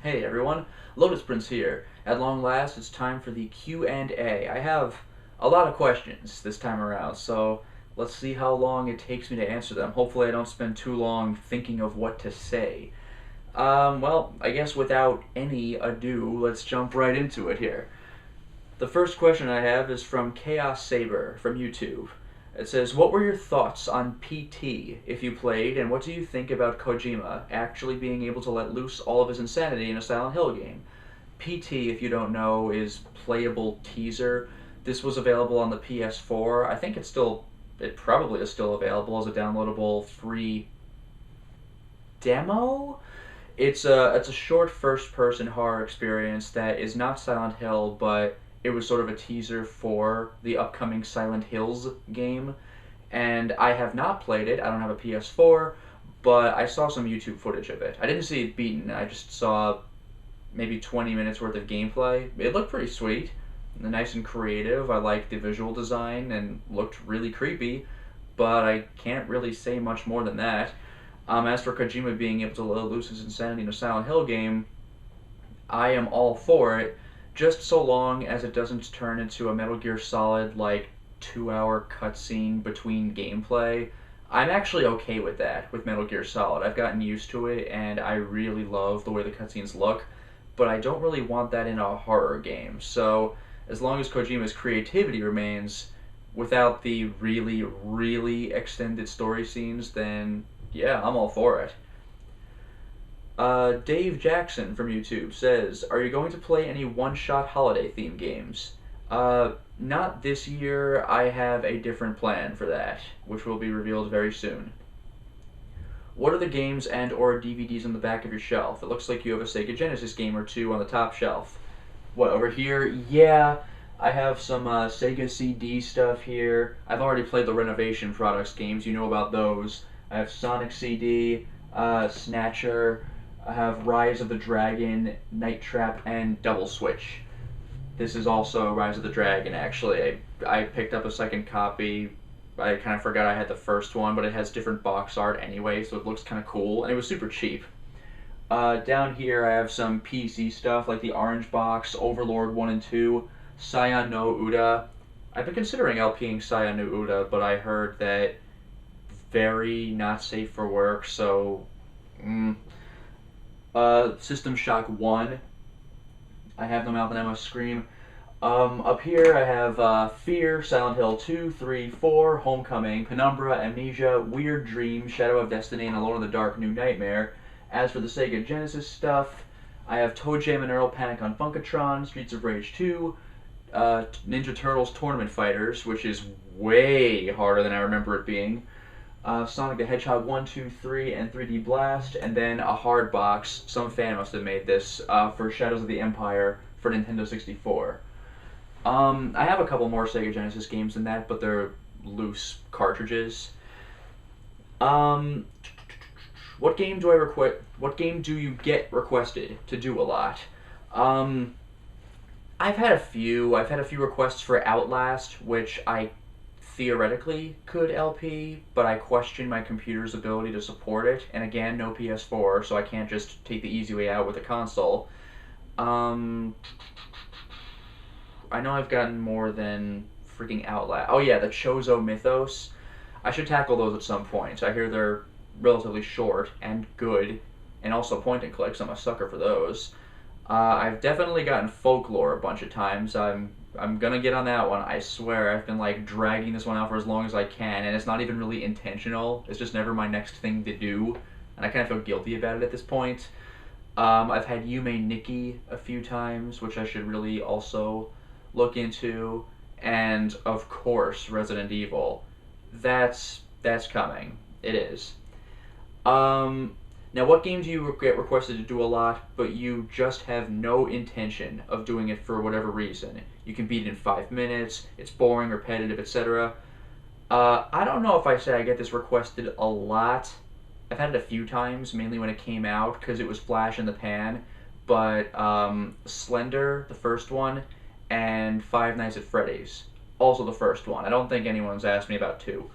Hey everyone, Lotus Prince here. At long last, it's time for the Q&A. I have a lot of questions this time around, so let's see how long it takes me to answer them. Hopefully I don't spend too long thinking of what to say. Well, I guess without any ado, let's jump right into it here. The first question I have is from Chaos Saber from YouTube. It says, what were your thoughts on PT if you played, and what do you think about Kojima actually being able to let loose all of his insanity in a Silent Hill game? PT, if you don't know, is playable teaser. This was available on the PS4. I think it probably is still available as a downloadable free demo. It's a short first-person horror experience that is not Silent Hill, but it was sort of a teaser for the upcoming Silent Hills game. And I have not played it. I don't have a PS4, but I saw some YouTube footage of it. I didn't see it beaten. I just saw maybe 20 minutes worth of gameplay. It looked pretty sweet, nice and creative. I liked the visual design and looked really creepy, but I can't really say much more than that. As for Kojima being able to let loose his insanity in a Silent Hill game, I am all for it, just so long as it doesn't turn into a Metal Gear Solid, like, 2-hour cutscene between gameplay. I'm actually okay with that, with Metal Gear Solid. I've gotten used to it, and I really love the way the cutscenes look, but I don't really want that in a horror game. So, as long as Kojima's creativity remains, without the really, really extended story scenes, then yeah, I'm all for it. Dave Jackson from YouTube says, are you going to play any one-shot holiday theme games? Not this year. I have a different plan for that, which will be revealed very soon. What are the games and or DVDs on the back of your shelf? It looks like you have a Sega Genesis game or two on the top shelf. What, over here? Yeah, I have some Sega CD stuff here. I've already played the Renovation Products games. You know about those. I have Sonic CD, Snatcher, I have Rise of the Dragon, Night Trap, and Double Switch. This is also Rise of the Dragon, actually. I picked up a second copy. I kind of forgot I had the first one, but it has different box art anyway, so it looks kind of cool, and it was super cheap. Down here I have some PC stuff, like the Orange Box, Overlord 1 and 2, Saiyan no Uda. I've been considering LPing Saiyan no Uda, but I heard that very not safe for work, so System Shock 1. I have them out on Emma Scream. Up here I have Fear, Silent Hill 2, 3, 4, Homecoming, Penumbra, Amnesia, Weird Dream, Shadow of Destiny, and Alone in the Dark, New Nightmare. As for the Sega Genesis stuff, I have Toe Jam and Earl Panic on Funkatron, Streets of Rage 2, Ninja Turtles Tournament Fighters, which is way harder than I remember it being, Sonic the Hedgehog 1, 2, 3, and 3D Blast, and then a hard box, some fan must have made this, for Shadows of the Empire for Nintendo 64. I have a couple more Sega Genesis games than that, but they're loose cartridges. What game do you get requested to do a lot? I've had a few requests for Outlast, which I theoretically could LP, but I question my computer's ability to support it, and again, no PS4, so I can't just take the easy way out with a console. I know I've gotten more than freaking Outlast. Oh yeah, the Chozo Mythos. I should tackle those at some point. I hear they're relatively short and good, and also point and clicks. I'm a sucker for those. I've definitely gotten Folklore a bunch of times. I'm gonna get on that one, I swear. I've been like dragging this one out for as long as I can, and it's not even really intentional. It's just never my next thing to do, and I kind of feel guilty about it at this point. I've had Yume Nikki a few times, which I should really also look into, and of course Resident Evil. That's coming. It is. Now, what game do you get requested to do a lot, but you just have no intention of doing it for whatever reason? You can beat it in 5 minutes, it's boring, repetitive, etc. I don't know if I say I get this requested a lot. I've had it a few times, mainly when it came out, because it was flash in the pan, but Slender, the first one, and Five Nights at Freddy's, also the first one. I don't think anyone's asked me about 2.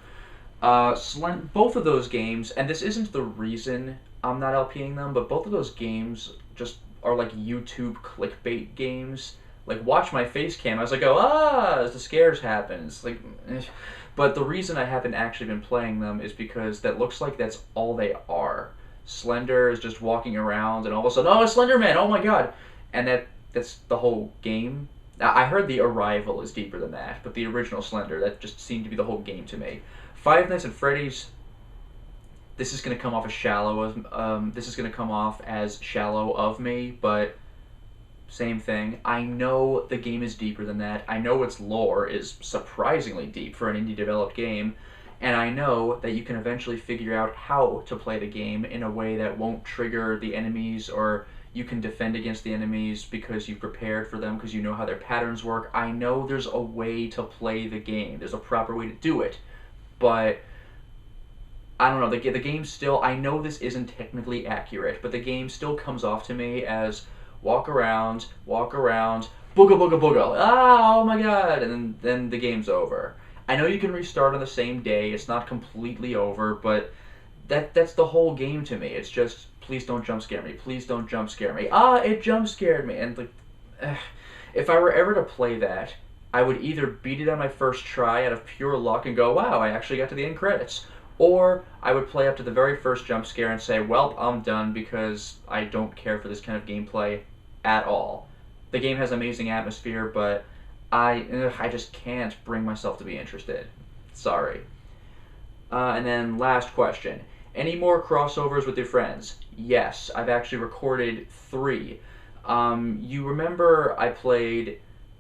Both of those games, and this isn't the reason I'm not LPing them, but both of those games just are like YouTube clickbait games. Like, watch my face cam. I was like, oh, as the scares happen. It's like, but the reason I haven't actually been playing them is because that looks like that's all they are. Slender is just walking around, and all of a sudden, oh, it's Slender Man! Oh my god! And that's the whole game. I heard the Arrival is deeper than that, but the original Slender, that just seemed to be the whole game to me. Five Nights at Freddy's, this is going to come off as shallow. This is going to come off as shallow of me, but same thing. I know the game is deeper than that. I know its lore is surprisingly deep for an indie developed game, and I know that you can eventually figure out how to play the game in a way that won't trigger the enemies, or you can defend against the enemies because you've prepared for them because you know how their patterns work. I know there's a way to play the game. There's a proper way to do it, but I don't know, the game still, I know this isn't technically accurate, but the game still comes off to me as walk around, booga booga booga, ah, oh my god, and then the game's over. I know you can restart on the same day, it's not completely over, but that's the whole game to me. It's just, please don't jump scare me, please don't jump scare me. Ah, it jump scared me, and like, if I were ever to play that, I would either beat it on my first try out of pure luck and go, wow, I actually got to the end credits. Or I would play up to the very first jump scare and say, well, I'm done because I don't care for this kind of gameplay at all. The game has amazing atmosphere, but I just can't bring myself to be interested. Sorry. And then last question. Any more crossovers with your friends? Yes, I've actually recorded 3. You remember I played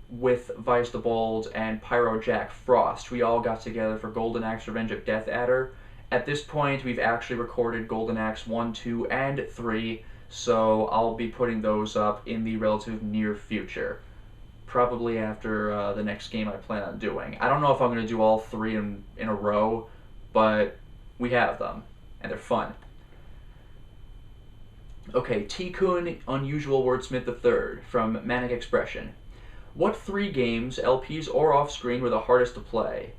with Vice the Bold and Pyro Jack Frost. We all got together for Golden Axe Revenge of Death Adder. At this point, we've actually recorded Golden Axe 1, 2, and 3, so I'll be putting those up in the relative near future. Probably after the next game I plan on doing. I don't know if I'm going to do all 3 in a row, but we have them, and they're fun. Okay, T-Kun Unusual Wordsmith III from Manic Expression. What 3 games, LPs or off-screen, were the hardest to play?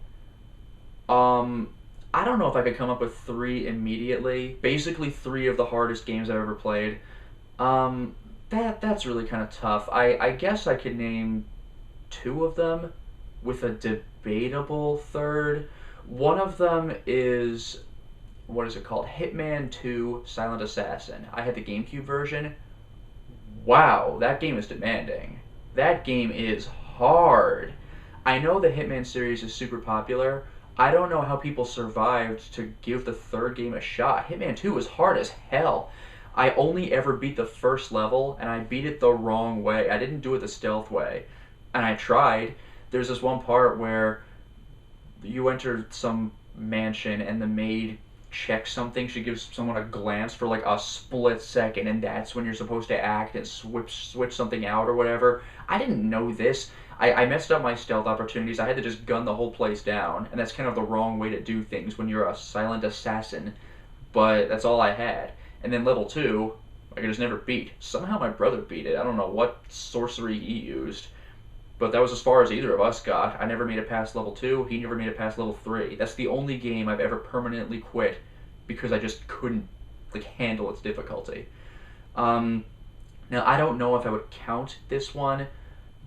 I don't know if I could come up with 3 immediately. Basically 3 of the hardest games I've ever played. That's really kind of tough. I guess I could name 2 of them with a debatable third. One of them is, what is it called? Hitman 2 Silent Assassin. I had the GameCube version. Wow, that game is demanding. That game is hard. I know the Hitman series is super popular. I don't know how people survived to give the 3rd game a shot. Hitman 2 is hard as hell. I only ever beat the first level, and I beat it the wrong way. I didn't do it the stealth way. And I tried. There's this one part where you enter some mansion, and the maid checks something. She gives someone a glance for like a split second, and that's when you're supposed to act and switch something out or whatever. I didn't know this. I messed up my stealth opportunities. I had to just gun the whole place down, and that's kind of the wrong way to do things when you're a silent assassin, but that's all I had. And then level 2, I could just never beat. Somehow my brother beat it. I don't know what sorcery he used, but that was as far as either of us got. I never made it past level 2, he never made it past level 3. That's the only game I've ever permanently quit because I just couldn't handle its difficulty. Now, I don't know if I would count this one,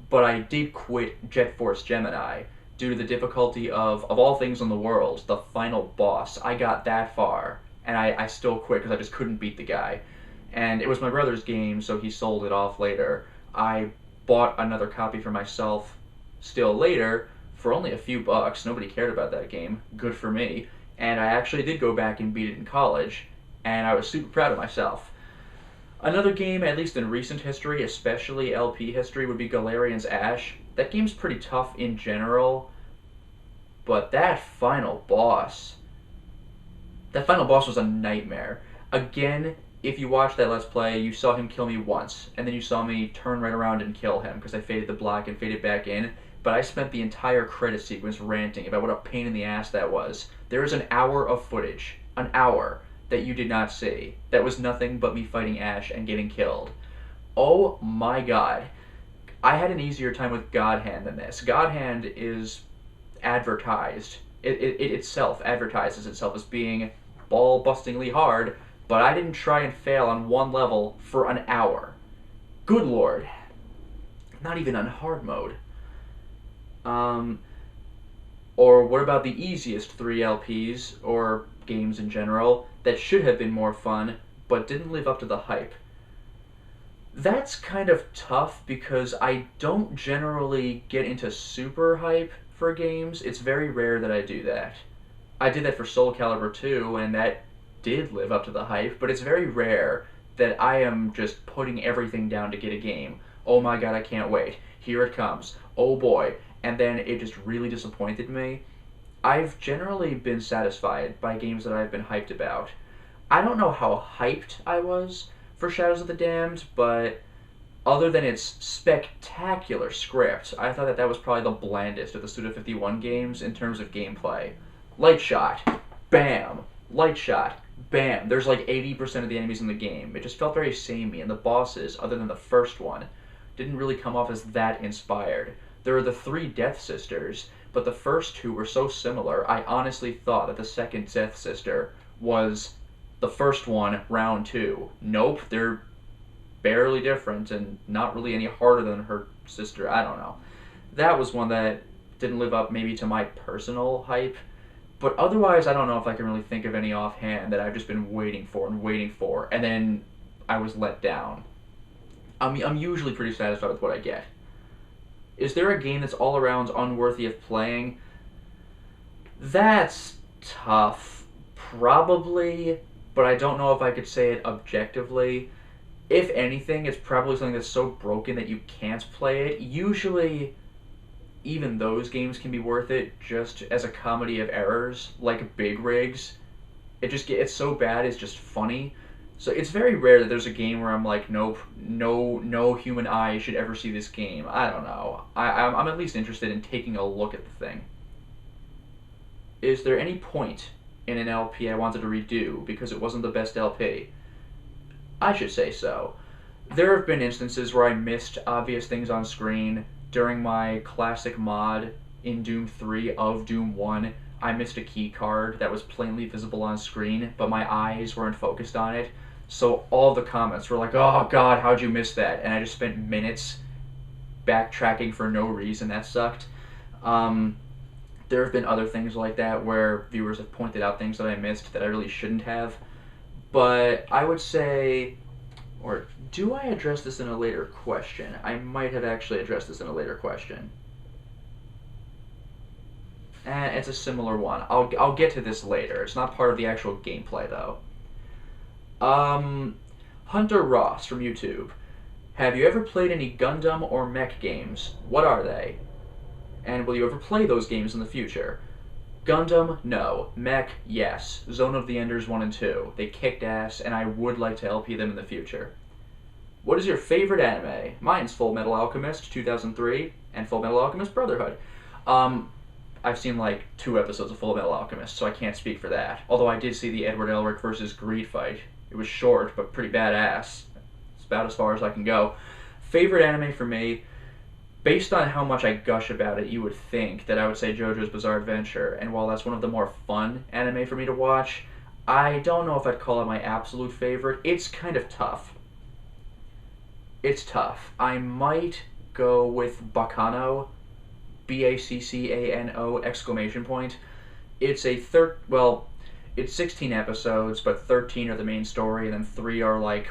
but I did quit Jet Force Gemini due to the difficulty of all things in the world, the final boss. I got that far, and I still quit because I just couldn't beat the guy. And it was my brother's game, so he sold it off later. I bought another copy for myself still later for only a few bucks. Nobody cared about that game. Good for me. And I actually did go back and beat it in college, and I was super proud of myself. Another game, at least in recent history, especially LP history, would be Galarian's Ash. That game's pretty tough in general, but that final boss was a nightmare. Again, if you watched that Let's Play, you saw him kill me once, and then you saw me turn right around and kill him, because I faded the block and faded back in, but I spent the entire credit sequence ranting about what a pain in the ass that was. There is an hour of footage, an hour, that you did not see. That was nothing but me fighting Ash and getting killed. Oh my god. I had an easier time with God Hand than this. God Hand is advertised. It itself advertises itself as being ball-bustingly hard, but I didn't try and fail on one level for an hour. Good lord. Not even on hard mode. Um, or what about the easiest 3 LPs, or games in general, that should have been more fun, but didn't live up to the hype? That's kind of tough because I don't generally get into super hype for games. It's very rare that I do that. I did that for Soul Calibur 2, and that did live up to the hype, but it's very rare that I am just putting everything down to get a game. Oh my god, I can't wait. Here it comes. Oh boy. And then it just really disappointed me. I've generally been satisfied by games that I've been hyped about. I don't know how hyped I was for Shadows of the Damned, but other than its spectacular script, I thought that that was probably the blandest of the Suda51 games in terms of gameplay. Light shot, bam. Light shot, bam. There's like 80% of the enemies in the game. It just felt very samey, and the bosses, other than the first one, didn't really come off as that inspired. There are the 3 Death Sisters, but the first 2 were so similar, I honestly thought that the second Death Sister was the first one, round 2. Nope, they're barely different and not really any harder than her sister. I don't know. That was one that didn't live up maybe to my personal hype. But otherwise, I don't know if I can really think of any offhand that I've just been waiting for, and then I was let down. I'm usually pretty satisfied with what I get. Is there a game that's all around unworthy of playing? That's tough. Probably, but I don't know if I could say it objectively. If anything, it's probably something that's so broken that you can't play it. Usually, even those games can be worth it just as a comedy of errors, like Big Rigs. It's so bad, it's just funny. So it's very rare that there's a game where I'm like, nope, no human eye should ever see this game. I don't know. I'm at least interested in taking a look at the thing. Is there any point in an LP I wanted to redo because it wasn't the best LP? I should say so. There have been instances where I missed obvious things on screen. During my classic mod in Doom 3 of Doom 1, I missed a key card that was plainly visible on screen, but my eyes weren't focused on it. So all the comments were like, oh god, how'd you miss that? And I just spent minutes backtracking for no reason. That sucked. There have been other things like that where viewers have pointed out things that I missed that I really shouldn't have. But I would say, or do I address this in a later question? I might have actually addressed this in a later question. And it's a similar one. I'll get to this later. It's not part of the actual gameplay, though. Hunter Ross from YouTube. Have you ever played any Gundam or mech games? What are they? And will you ever play those games in the future? Gundam, no. Mech, yes. Zone of the Enders 1 and 2. They kicked ass, and I would like to LP them in the future. What is your favorite anime? Mine's Full Metal Alchemist 2003 and Full Metal Alchemist Brotherhood. I've seen like 2 episodes of Full Metal Alchemist, so I can't speak for that. Although I did see the Edward Elric versus Greed fight. It was short, but pretty badass. It's about as far as I can go. Favorite anime for me, based on how much I gush about it, you would think that I would say JoJo's Bizarre Adventure, and while that's one of the more fun anime for me to watch, I don't know if I'd call it my absolute favorite. It's kind of tough. It's tough. I might go with Baccano, Baccano exclamation point. It's it's 16 episodes, but 13 are the main story, and then 3 are like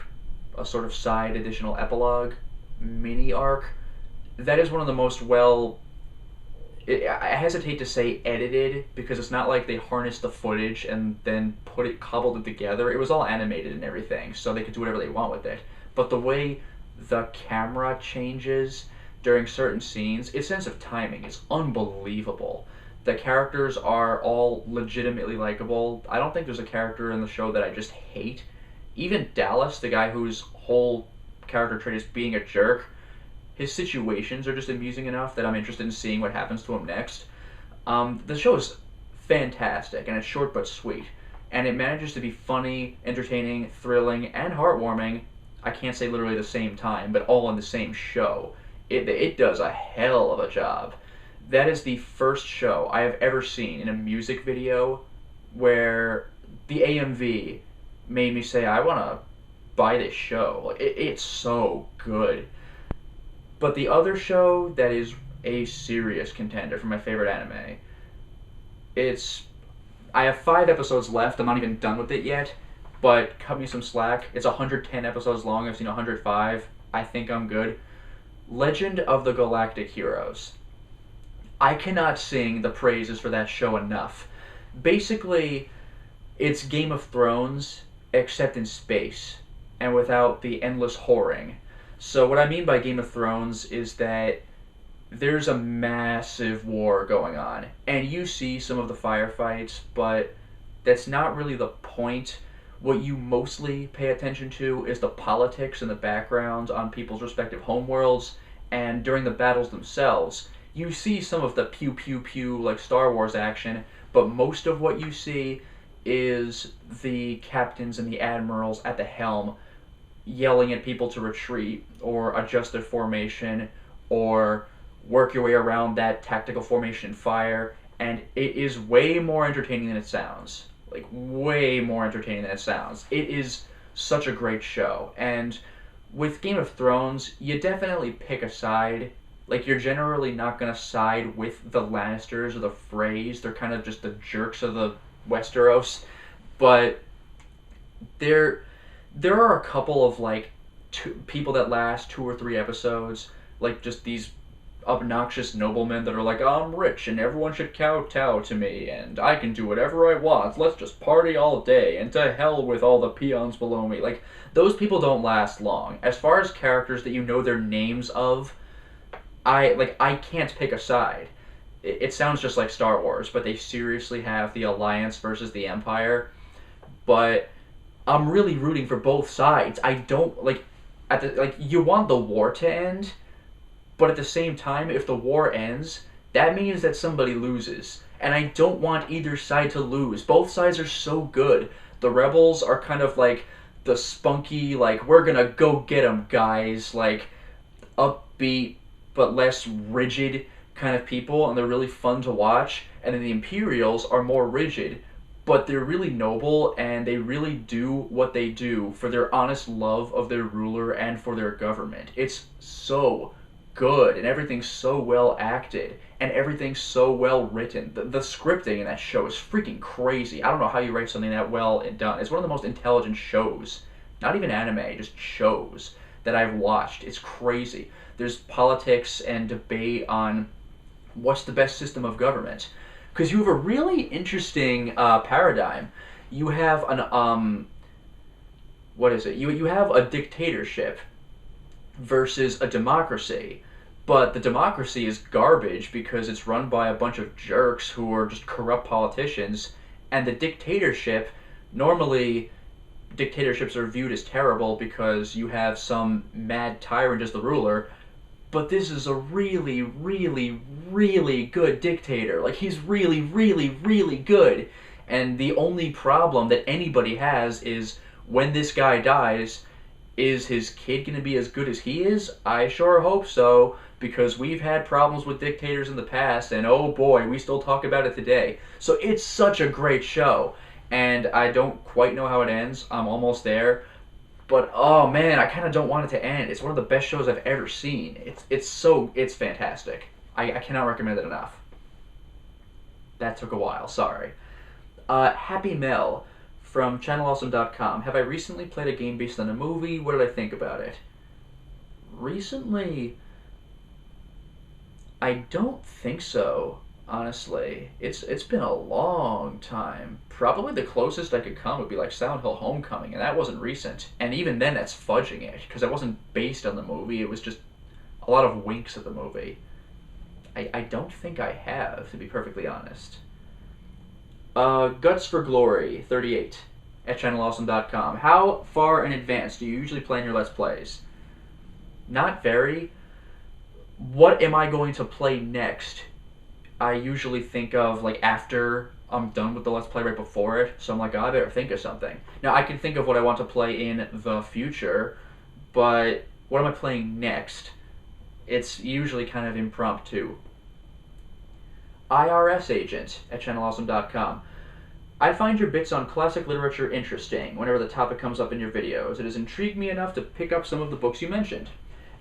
a sort of side additional epilogue mini arc. That is one of the most I hesitate to say edited, because it's not like they harnessed the footage and then cobbled it together. It was all animated and everything, so they could do whatever they want with it. But the way the camera changes during certain scenes, its sense of timing is unbelievable. The characters are all legitimately likable. I don't think there's a character in the show that I just hate. Even Dallas, the guy whose whole character trait is being a jerk, his situations are just amusing enough that I'm interested in seeing what happens to him next. The show is fantastic, and it's short but sweet. And it manages to be funny, entertaining, thrilling, and heartwarming. I can't say literally the same time, but all in the same show. It does a hell of a job. That is the first show I have ever seen in a music video where the AMV made me say, I want to by this show. Like, it's so good. But the other show that is a serious contender for my favorite anime, it's I have 5 episodes left. I'm not even done with it yet, but cut me some slack. It's 110 episodes long. I've seen 105. I think I'm good. Legend of the Galactic Heroes. I cannot sing the praises for that show enough. Basically, it's Game of Thrones, except in space, and without the endless whoring. So what I mean by Game of Thrones is that there's a massive war going on, and you see some of the firefights, but that's not really the point. What you mostly pay attention to is the politics and the backgrounds on people's respective homeworlds, and during the battles themselves, you see some of the pew pew pew like Star Wars action, but most of what you see is the captains and the admirals at the helm yelling at people to retreat or adjust their formation or work your way around that tactical formation fire, and it is way more entertaining than it sounds. Like, way more entertaining than it sounds. It is such a great show, and with Game of Thrones, you definitely pick a side. Like, you're generally not gonna side with the Lannisters or the Freys. They're kind of just the jerks of the Westeros, but there are a couple of like people that last 2 or 3 episodes, like just these obnoxious noblemen that are like, I'm rich and everyone should kowtow to me and I can do whatever I want. Let's just party all day and to hell with all the peons below me. Like, those people don't last long. As far as characters that you know their names of, I can't pick a side. It sounds just like Star Wars, but they seriously have the Alliance versus the Empire. But I'm really rooting for both sides. I don't you want the war to end, but at the same time, if the war ends, that means that somebody loses. And I don't want either side to lose. Both sides are so good. The rebels are kind of like the spunky, like, we're gonna go get 'em, guys, like, upbeat but less rigid kind of people, and they're really fun to watch. And then the Imperials are more rigid, but they're really noble, and they really do what they do for their honest love of their ruler and for their government. It's so good, and everything's so well acted, and everything's so well written. The scripting in that show is freaking crazy. I don't know how you write something that well and done. It's one of the most intelligent shows, not even anime, just shows that I've watched. It's crazy. There's politics and debate on what's the best system of government, because you have a really interesting paradigm. You have an what is it? You have a dictatorship versus a democracy, but the democracy is garbage because it's run by a bunch of jerks who are just corrupt politicians, and the dictatorship, normally dictatorships are viewed as terrible because you have some mad tyrant as the ruler, but this is a really, really, really good dictator. Like, he's really, really, really good. And the only problem that anybody has is when this guy dies, is his kid going to be as good as he is? I sure hope so, because we've had problems with dictators in the past, and oh boy, we still talk about it today. So it's such a great show, and I don't quite know how it ends. I'm almost there. But oh man, I kind of don't want it to end. It's one of the best shows I've ever seen. It's fantastic. I cannot recommend it enough. That took a while, sorry. Happy Mel from channelawesome.com. Have I recently played a game based on a movie? What did I think about it? Recently, I don't think so, honestly. It's been a long time. Probably the closest I could come would be like Silent Hill Homecoming, and that wasn't recent. And even then, that's fudging it, because it wasn't based on the movie. It was just a lot of winks at the movie. I don't think I have, to be perfectly honest. Guts for Glory 38 at channelawesome.com. How far in advance do you usually plan your Let's Plays? Not very. What am I going to play next? I usually think of, like, after I'm done with the Let's Play, right before it. So I'm like, oh, I better think of something. Now, I can think of what I want to play in the future, but what am I playing next? It's usually kind of impromptu. IRS Agent at channelawesome.com. I find your bits on classic literature interesting whenever the topic comes up in your videos. It has intrigued me enough to pick up some of the books you mentioned.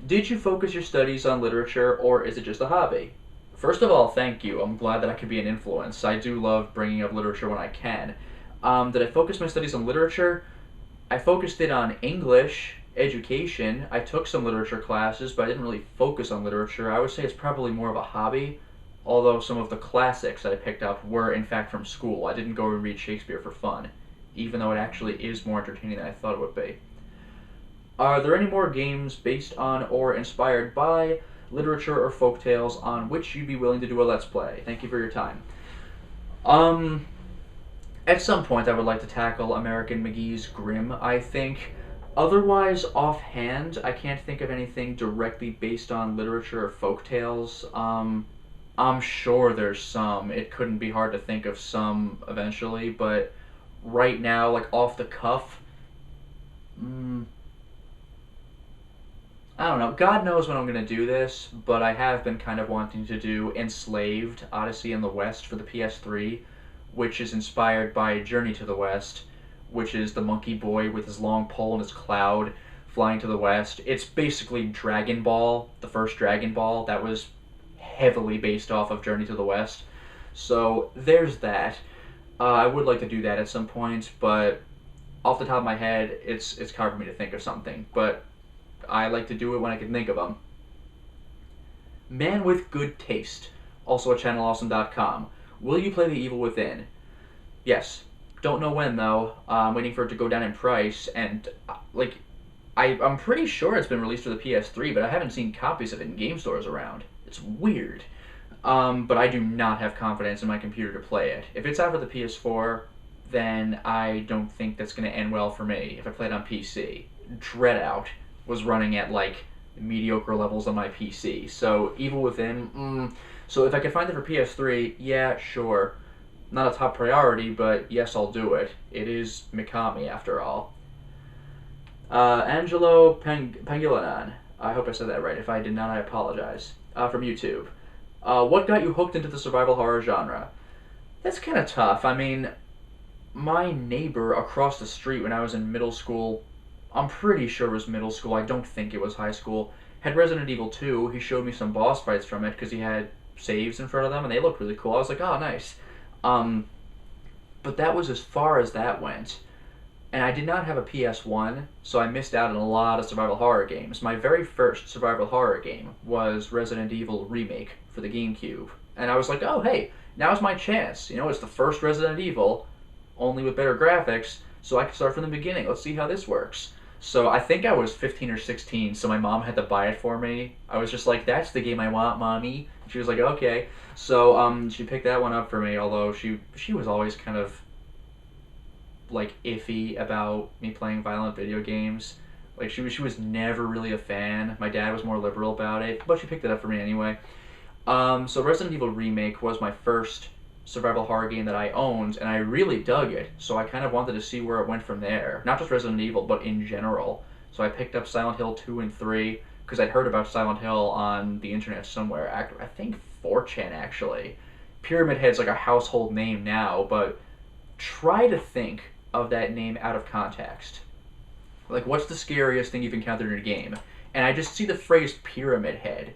Did you focus your studies on literature, or is it just a hobby? First of all, thank you. I'm glad that I could be an influence. I do love bringing up literature when I can. Did I focus my studies on literature? I focused it on English, education. I took some literature classes, but I didn't really focus on literature. I would say it's probably more of a hobby, although some of the classics that I picked up were in fact from school. I didn't go and read Shakespeare for fun, even though it actually is more entertaining than I thought it would be. Are there any more games based on or inspired by literature or folktales on which you'd be willing to do a Let's Play? Thank you for your time. At some point I would like to tackle American McGee's Grimm, I think. Otherwise, offhand, I can't think of anything directly based on literature or folktales. I'm sure there's some. It couldn't be hard to think of some eventually, but right now, like off the cuff, I don't know. God knows when I'm going to do this, but I have been kind of wanting to do Enslaved, Odyssey in the West for the PS3, which is inspired by Journey to the West, which is the monkey boy with his long pole and his cloud flying to the west. It's basically Dragon Ball, the first Dragon Ball, that was heavily based off of Journey to the West. So there's that. I would like to do that at some point, but off the top of my head, it's hard for me to think of something. But I like to do it when I can think of them. Man with Good Taste, also at channelawesome.com. Will you play The Evil Within? Yes. Don't know when, though. I'm waiting for it to go down in price, and, like, I'm pretty sure it's been released for the PS3, but I haven't seen copies of it in game stores around. It's weird. But I do not have confidence in my computer to play it. If it's out for the PS4, then I don't think that's going to end well for me if I play it on PC. Dreadout was running at, like, mediocre levels on my PC. So, Evil Within, So if I can find it for PS3, yeah, sure. Not a top priority, but yes, I'll do it. It is Mikami, after all. Angelo Pangilinan. I hope I said that right. If I did not, I apologize. From YouTube. What got you hooked into the survival horror genre? That's kind of tough. I mean, my neighbor across the street when I was in middle school, I'm pretty sure it was middle school, I don't think it was high school, had Resident Evil 2. He showed me some boss fights from it because he had saves in front of them, and they looked really cool. I was like, oh, nice. But that was as far as that went. And I did not have a PS1, so I missed out on a lot of survival horror games. My very first survival horror game was Resident Evil Remake for the GameCube. And I was like, oh, hey, now's my chance. You know, it's the first Resident Evil, only with better graphics, so I can start from the beginning. Let's see how this works. So I think I was 15 or 16, so my mom had to buy it for me. I was just like, that's the game I want, Mommy. She was like, okay. So she picked that one up for me, although she was always kind of, like, iffy about me playing violent video games. Like, she was never really a fan. My dad was more liberal about it, but she picked it up for me anyway. So Resident Evil Remake was my first survival horror game that I owned, and I really dug it, so I kind of wanted to see where it went from there. Not just Resident Evil, but in general. So I picked up Silent Hill 2 and 3, because I'd heard about Silent Hill on the internet somewhere. I think 4chan, actually. Pyramid Head's like a household name now, but try to think of that name out of context. Like, what's the scariest thing you've encountered in a game? And I just see the phrase Pyramid Head.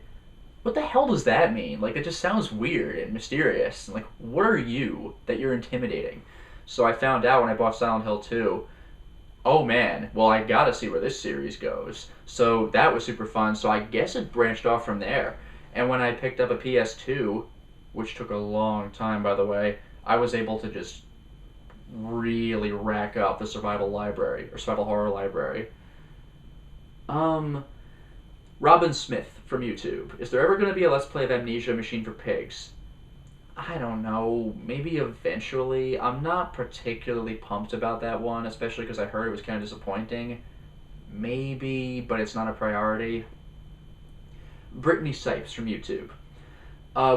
What the hell does that mean? Like, it just sounds weird and mysterious. Like, what are you that you're intimidating? So I found out when I bought Silent Hill 2, oh man, well, I gotta see where this series goes. So that was super fun, so I guess it branched off from there. And when I picked up a PS2, which took a long time, by the way, I was able to just really rack up the survival library, or survival horror library. Robin Smith from YouTube. Is there ever going to be a Let's Play of Amnesia Machine for Pigs? I don't know. Maybe eventually. I'm not particularly pumped about that one, especially because I heard it was kind of disappointing. Maybe, but it's not a priority. Brittany Sipes from YouTube.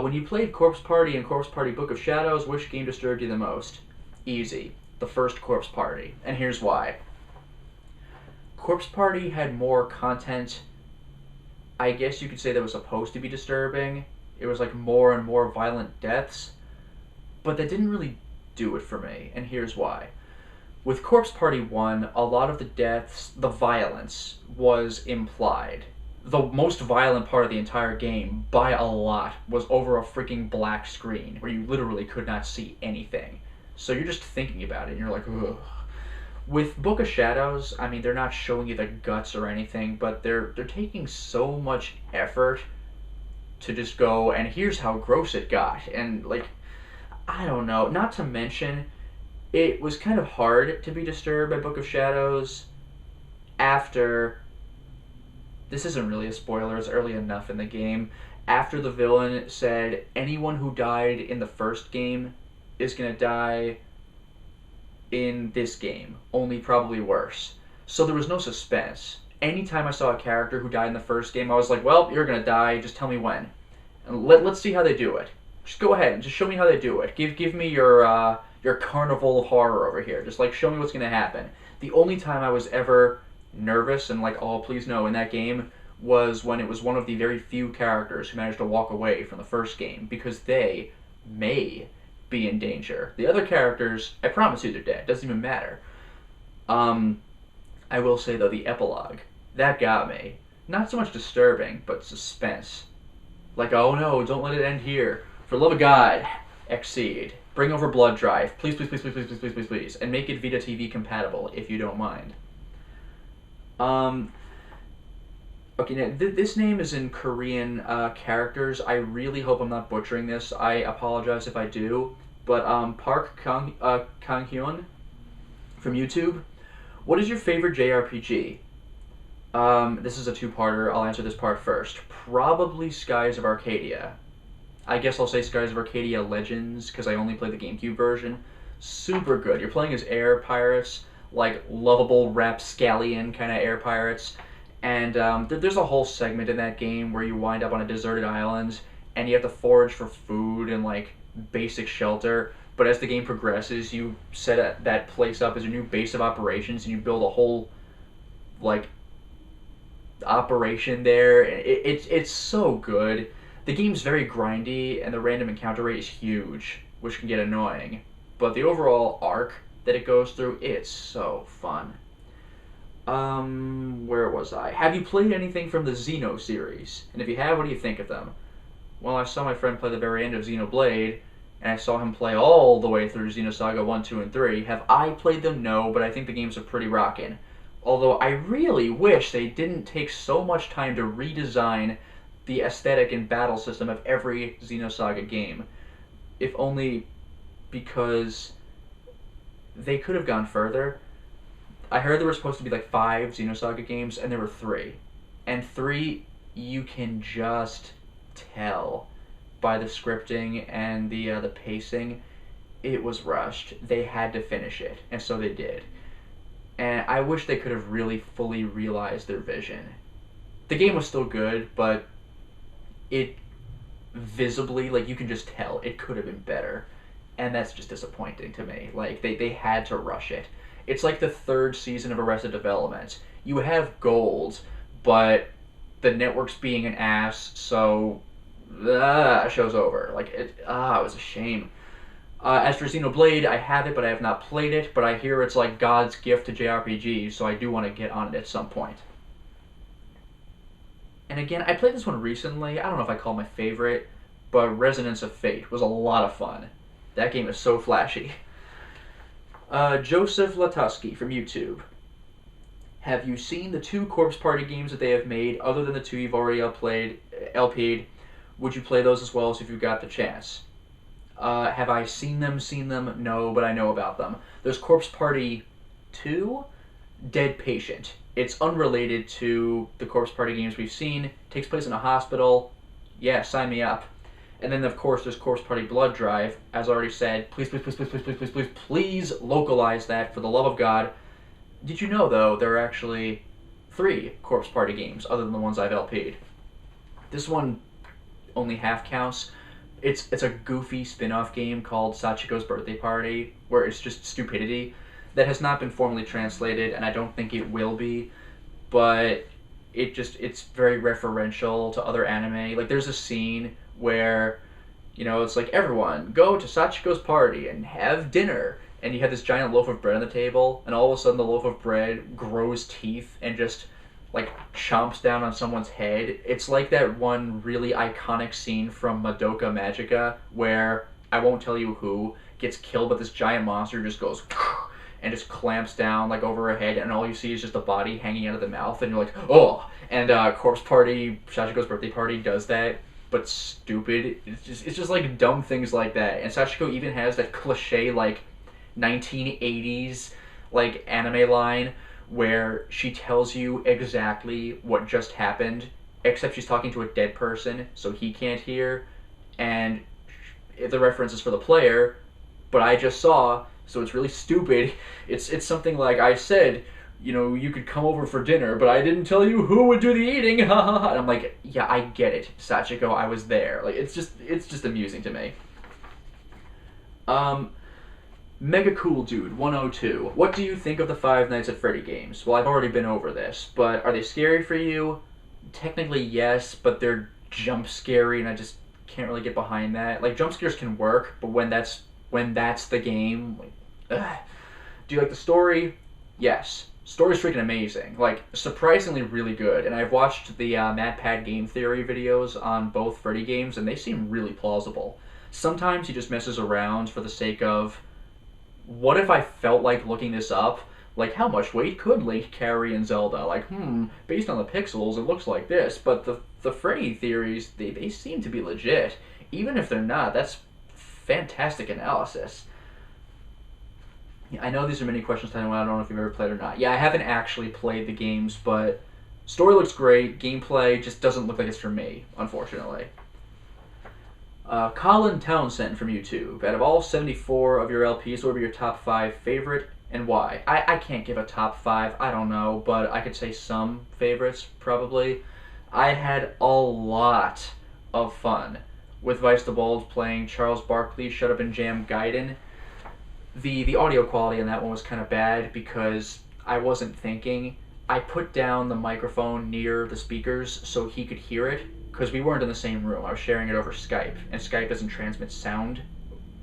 When you played Corpse Party and Corpse Party Book of Shadows, which game disturbed you the most? Easy. The first Corpse Party. And here's why. Corpse Party had more content, I guess you could say, that was supposed to be disturbing. It was like more and more violent deaths, but that didn't really do it for me, and here's why. With Corpse Party 1, a lot of the deaths, the violence, was implied. The most violent part of the entire game, by a lot, was over a freaking black screen, where you literally could not see anything. So you're just thinking about it, and you're like, ugh. With Book of Shadows, I mean, they're not showing you the guts or anything, but they're taking so much effort to just go, and here's how gross it got. And, like, I don't know. Not to mention, it was kind of hard to be disturbed by Book of Shadows after... This isn't really a spoiler, it's early enough in the game. After the villain said, anyone who died in the first game is going to die in this game, only probably worse. So there was no suspense. Anytime I saw a character who died in the first game, I was like, well, you're going to die, just tell me when. And let's see how they do it. Just go ahead and just show me how they do it. Give me your carnival of horror over here. Just, like, show me what's going to happen. The only time I was ever nervous and like, oh, please no, in that game was when it was one of the very few characters who managed to walk away from the first game, because they may be in danger. The other characters, I promise you they're dead. Doesn't even matter. I will say, though, the epilogue, that got me. Not so much disturbing, but suspense. Like, oh no, don't let it end here. For the love of God, exceed. Bring over Blood Drive. Please, please, please, please, please, please, please, please, please. And make it Vita TV compatible, if you don't mind. Okay, now, this name is in Korean characters. I really hope I'm not butchering this. I apologize if I do. But Park Kang-hyun from YouTube. What is your favorite JRPG? This is a two-parter. I'll answer this part first. Probably Skies of Arcadia. I guess I'll say Skies of Arcadia Legends, because I only play the GameCube version. Super good. You're playing as air pirates, like lovable rapscallion kind of air pirates. And there's a whole segment in that game where you wind up on a deserted island, and you have to forage for food and, like, basic shelter. But as the game progresses, you set that place up as your new base of operations, and you build a whole, like, operation there. It's so good. The game's very grindy, and the random encounter rate is huge, which can get annoying. But the overall arc that it goes through, it's so fun. Where was I? Have you played anything from the Xeno series? And if you have, what do you think of them? Well, I saw my friend play the very end of Xenoblade, and I saw him play all the way through Xenosaga 1, 2, and 3. Have I played them? No, but I think the games are pretty rockin'. Although I really wish they didn't take so much time to redesign the aesthetic and battle system of every Xenosaga game. If only because they could have gone further. I heard there were supposed to be like 5 Xenosaga games, and there were 3. And 3, you can just tell by the scripting and the pacing, it was rushed. They had to finish it, and so they did. And I wish they could have really fully realized their vision. The game was still good, but it visibly, like, you can just tell it could have been better. And that's just disappointing to me. Like, they had to rush it. It's like the 3rd season of Arrested Development. You have gold, but the network's being an ass, so show's over. Like, it was a shame. As for Xenoblade, I have it, but I have not played it, but I hear it's like God's gift to JRPGs, so I do want to get on it at some point. And again, I played this one recently. I don't know if I call it my favorite, but Resonance of Fate was a lot of fun. That game is so flashy. Joseph Latusky from YouTube. Have you seen the 2 Corpse Party games that they have made, other than the 2 you've already LP'd? Would you play those as well if you got the chance? Have I seen them? No, but I know about them. There's Corpse Party 2, Dead Patient. It's unrelated to the Corpse Party games we've seen. It takes place in a hospital. Yeah, sign me up. And then, of course, there's Corpse Party Blood Drive. As I already said, please, please, please, please, please, please, please, please, please localize that, for the love of God. Did you know, though, there are actually 3 Corpse Party games, other than the ones I've LP'd? This one only half counts. It's a goofy spin-off game called Sachiko's Birthday Party, where it's just stupidity. That has not been formally translated, and I don't think it will be, but it's very referential to other anime. Like, there's a scene where You know, it's like, everyone, go to Sachiko's party and have dinner. And you have this giant loaf of bread on the table, and all of a sudden the loaf of bread grows teeth and just, like, chomps down on someone's head. It's like that one really iconic scene from Madoka Magica where, I won't tell you who, gets killed, but this giant monster just goes and just clamps down, like, over her head, and all you see is just the body hanging out of the mouth, and you're like, oh! And Corpse Party, Sachiko's birthday party, does that, but stupid. It's just like dumb things like that. And Sachiko even has that cliche like 1980s like anime line where she tells you exactly what just happened, except she's talking to a dead person, so he can't hear, and the reference is for the player, but I just saw, so it's really stupid. It's something like, I said, you know, you could come over for dinner, but I didn't tell you who would do the eating. Ha ha ha. And I'm like, yeah, I get it, Sachiko. I was there. Like, it's just amusing to me. Mega Cool Dude 102. What do you think of the Five Nights at Freddy games? Well, I've already been over this, but are they scary for you? Technically, yes, but they're jump scary, and I just can't really get behind that. Like, jump scares can work, but when that's the game, like, ugh. Do you like the story? Yes. Story's freaking amazing. Like, surprisingly really good. And I've watched the MatPat Game Theory videos on both Freddy games, and they seem really plausible. Sometimes he just messes around for the sake of, what if I felt like looking this up? Like, how much weight could Link carry in Zelda? Like, based on the pixels, it looks like this. But the Freddy theories, they seem to be legit. Even if they're not, that's fantastic analysis. I know these are many questions, I don't know if you've ever played or not. Yeah, I haven't actually played the games, but story looks great. Gameplay just doesn't look like it's for me, unfortunately. Colin Townsend from YouTube. Out of all 74 of your LPs, what would be your top 5 favorite and why? I can't give a top 5, I don't know, but I could say some favorites, probably. I had a lot of fun with Vice the Bold playing Charles Barkley, Shut Up and Jam Gaiden. The audio quality on that one was kind of bad because I wasn't thinking. I put down the microphone near the speakers so he could hear it, because we weren't in the same room. I was sharing it over Skype, and Skype doesn't transmit sound.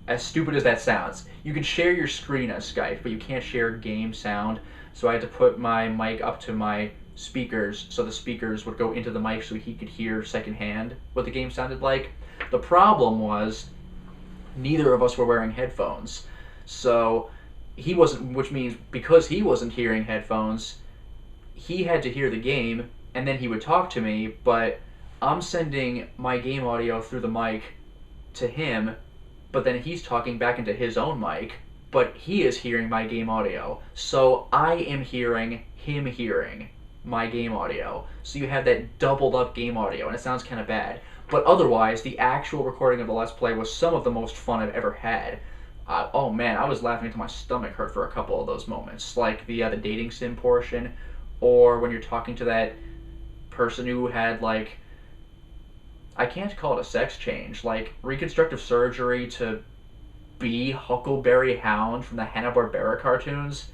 As stupid as that sounds. You can share your screen on Skype, but you can't share game sound, so I had to put my mic up to my speakers so the speakers would go into the mic so he could hear secondhand what the game sounded like. The problem was neither of us were wearing headphones. So he wasn't, which means because he wasn't hearing headphones, he had to hear the game, and then he would talk to me, but I'm sending my game audio through the mic to him, but then he's talking back into his own mic, but he is hearing my game audio. So I am hearing him hearing my game audio. So you have that doubled up game audio, and it sounds kind of bad. But otherwise, the actual recording of the Let's Play was some of the most fun I've ever had. Oh man, I was laughing until my stomach hurt for a couple of those moments, like the dating sim portion, or when you're talking to that person who had, like, I can't call it a sex change, like reconstructive surgery to be Huckleberry Hound from the Hanna-Barbera cartoons.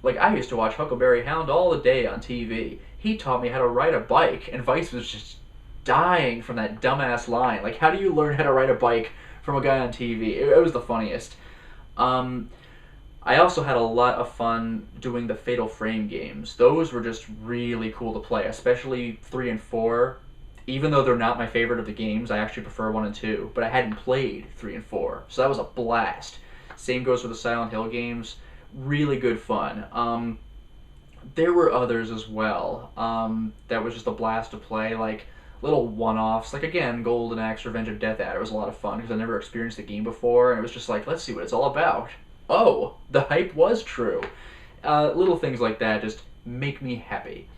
Like, I used to watch Huckleberry Hound all the day on TV. He taught me how to ride a bike, and Vice was just dying from that dumbass line. Like, how do you learn how to ride a bike from a guy on TV? It was the funniest. I also had a lot of fun doing the Fatal Frame games. Those were just really cool to play, especially 3 and 4. Even though they're not my favorite of the games, I actually prefer 1 and 2, but I hadn't played 3 and 4, so that was a blast. Same goes for the Silent Hill games. Really good fun. There were others as well that was just a blast to play, like little one-offs, like again, Golden Axe Revenge of Death Adder was a lot of fun because I never experienced the game before, and it was just like, let's see what it's all about. Oh, the hype was true. Little things like that just make me happy.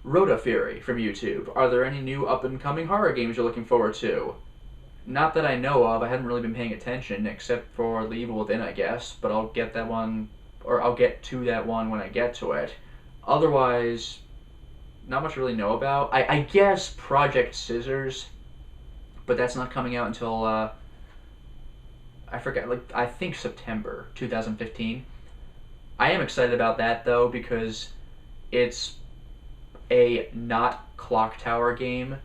Rhoda Fury from YouTube. Are there any new up-and-coming horror games you're looking forward to? Not that I know of. I hadn't really been paying attention, except for The Evil Within, I guess. But I'll get that one, or I'll get to that one when I get to it. Otherwise, not much to really know about. I guess Project Scissors, but that's not coming out until, I forget, like, I think September 2015. I am excited about that, though, because it's a not Clock Tower game,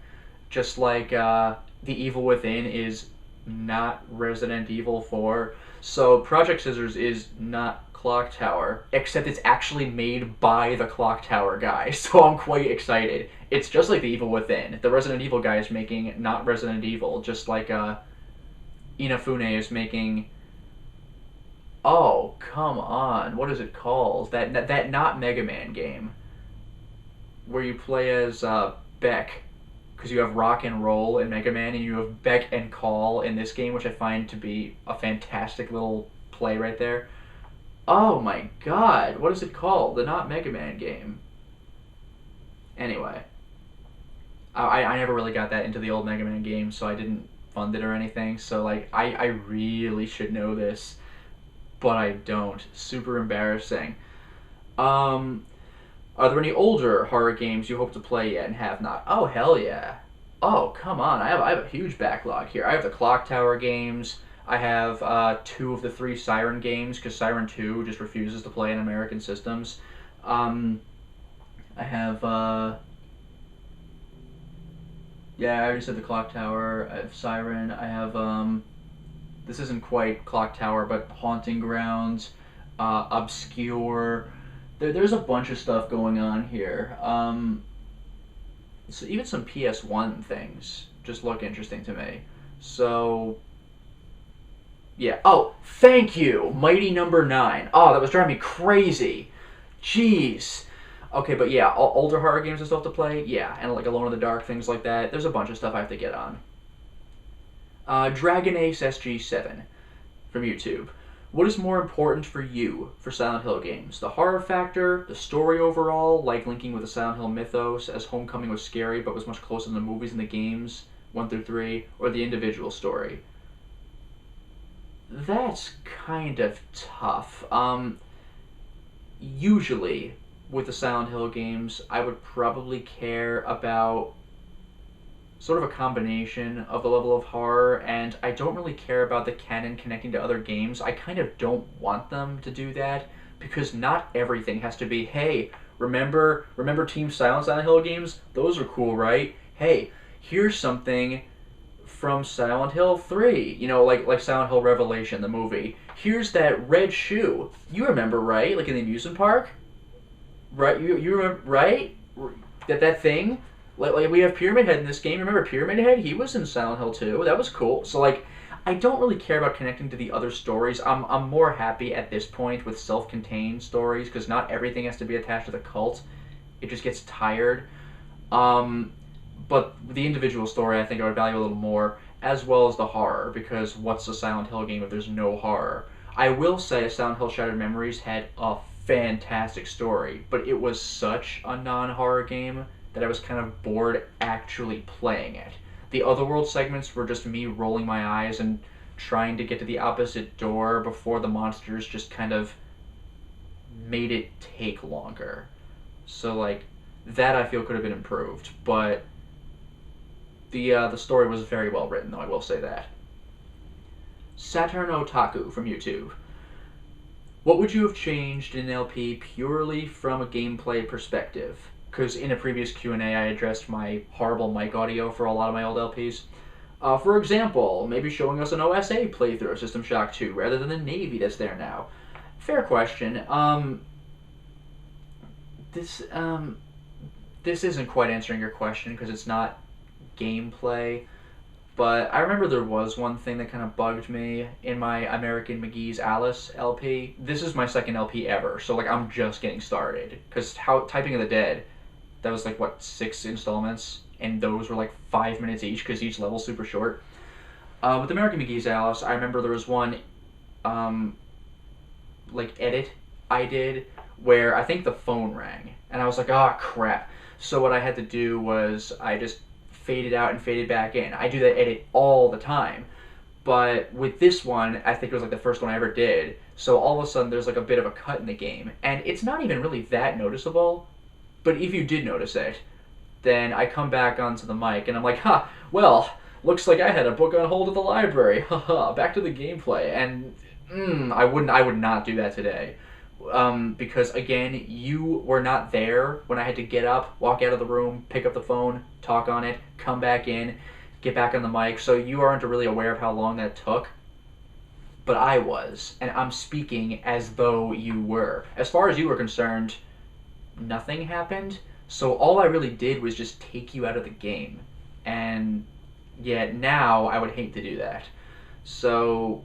just like The Evil Within is not Resident Evil 4. So Project Scissors is not Clock Tower, except it's actually made by the Clock Tower guy, so I'm quite excited. It's just like The Evil Within. The Resident Evil guy is making not Resident Evil, just like Inafune is making... Oh, come on. What is it called? That not Mega Man game where you play as Beck, because you have Rock and Roll in Mega Man, and you have Beck and Call in this game, which I find to be a fantastic little play right there. Oh my god, what is it called? The not Mega Man game. Anyway, I never really got that into the old Mega Man games, so I didn't fund it or anything, so like, I really should know this, but I don't. Super embarrassing. Are there any older horror games you hope to play yet and have not? Oh, hell yeah. Oh, come on. I have a huge backlog here. I have the Clock Tower games. I have 2 of the 3 Siren games, because Siren 2 just refuses to play in American systems. I have, yeah, I already said the Clock Tower. I have Siren. I have, this isn't quite Clock Tower, but Haunting Grounds, Obscure. There's a bunch of stuff going on here. So even some PS1 things just look interesting to me. So, yeah. Oh, thank you! Mighty Number 9. Oh, that was driving me crazy. Jeez. Okay, but yeah, older horror games and stuff to play? Yeah, and like Alone in the Dark, things like that. There's a bunch of stuff I have to get on. Dragon Ace SG7 from YouTube. What is more important for you for Silent Hill games? The horror factor, the story overall, like linking with the Silent Hill mythos, as Homecoming was scary but was much closer than the movies and the games, 1 through 3, or the individual story? That's kind of tough. Usually, with the Silent Hill games, I would probably care about sort of a combination of the level of horror, and I don't really care about the canon connecting to other games. I kind of don't want them to do that, because not everything has to be, hey, remember Team Silent Hill games? Those are cool, right? Hey, here's something from Silent Hill 3, you know, like Silent Hill Revelation, the movie. Here's that red shoe. You remember, right? Like in the amusement park? Right? You remember, right? That thing? Like we have Pyramid Head in this game. Remember Pyramid Head? He was in Silent Hill 2. That was cool. So like, I don't really care about connecting to the other stories. I'm more happy at this point with self-contained stories, because not everything has to be attached to the cult. It just gets tired. But the individual story, I think I would value a little more, as well as the horror, because what's a Silent Hill game if there's no horror? I will say Silent Hill Shattered Memories had a fantastic story, but it was such a non-horror game that I was kind of bored actually playing it. The Otherworld segments were just me rolling my eyes and trying to get to the opposite door before the monsters just kind of made it take longer. So like, that I feel could have been improved, but the story was very well written, though, I will say that. Saturn Otaku from YouTube. What would you have changed in an LP purely from a gameplay perspective? Because in a previous Q&A I addressed my horrible mic audio for a lot of my old LPs. For example, maybe showing us an OSA playthrough of System Shock 2 rather than the Navy that's there now. Fair question. This isn't quite answering your question because it's not gameplay, but I remember there was one thing that kind of bugged me in my American McGee's Alice LP. This is my second LP ever, so like I'm just getting started. Because Typing of the Dead, that was like, what, 6 installments? And those were like 5 minutes each because each level's super short. With American McGee's Alice, I remember there was one like edit I did where I think the phone rang. And I was like, ah, crap. So what I had to do was I just faded out and faded back in. I do that edit all the time. But with this one, I think it was like the first one I ever did. So all of a sudden there's like a bit of a cut in the game. And it's not even really that noticeable. But if you did notice it, then I come back onto the mic and I'm like, ha, well, looks like I had a book on hold at the library. Haha, back to the gameplay. And I would not do that today. because again, you were not there when I had to get up, walk out of the room, pick up the phone, talk on it, come back in, get back on the mic, so you aren't really aware of how long that took. But I was, and I'm speaking as though you were. As far as you were concerned, nothing happened, so all I really did was just take you out of the game. And yet now I would hate to do that. So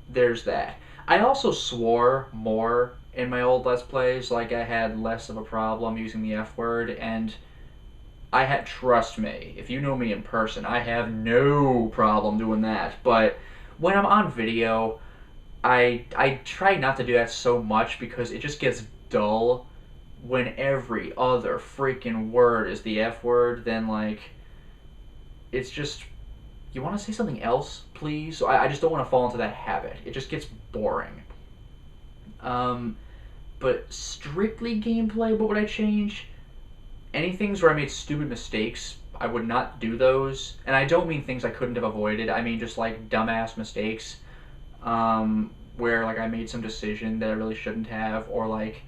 there's that. I also swore more in my old Let's Plays, like I had less of a problem using the F word, and trust me, if you know me in person, I have no problem doing that. But when I'm on video, I try not to do that so much because it just gets dull when every other freaking word is the F word. Then, like, it's just, you want to say something else, please? So I just don't want to fall into that habit. It just gets boring. But strictly gameplay, what would I change? Any things where I made stupid mistakes, I would not do those. And I don't mean things I couldn't have avoided. I mean just like dumbass mistakes, where like I made some decision that I really shouldn't have, or like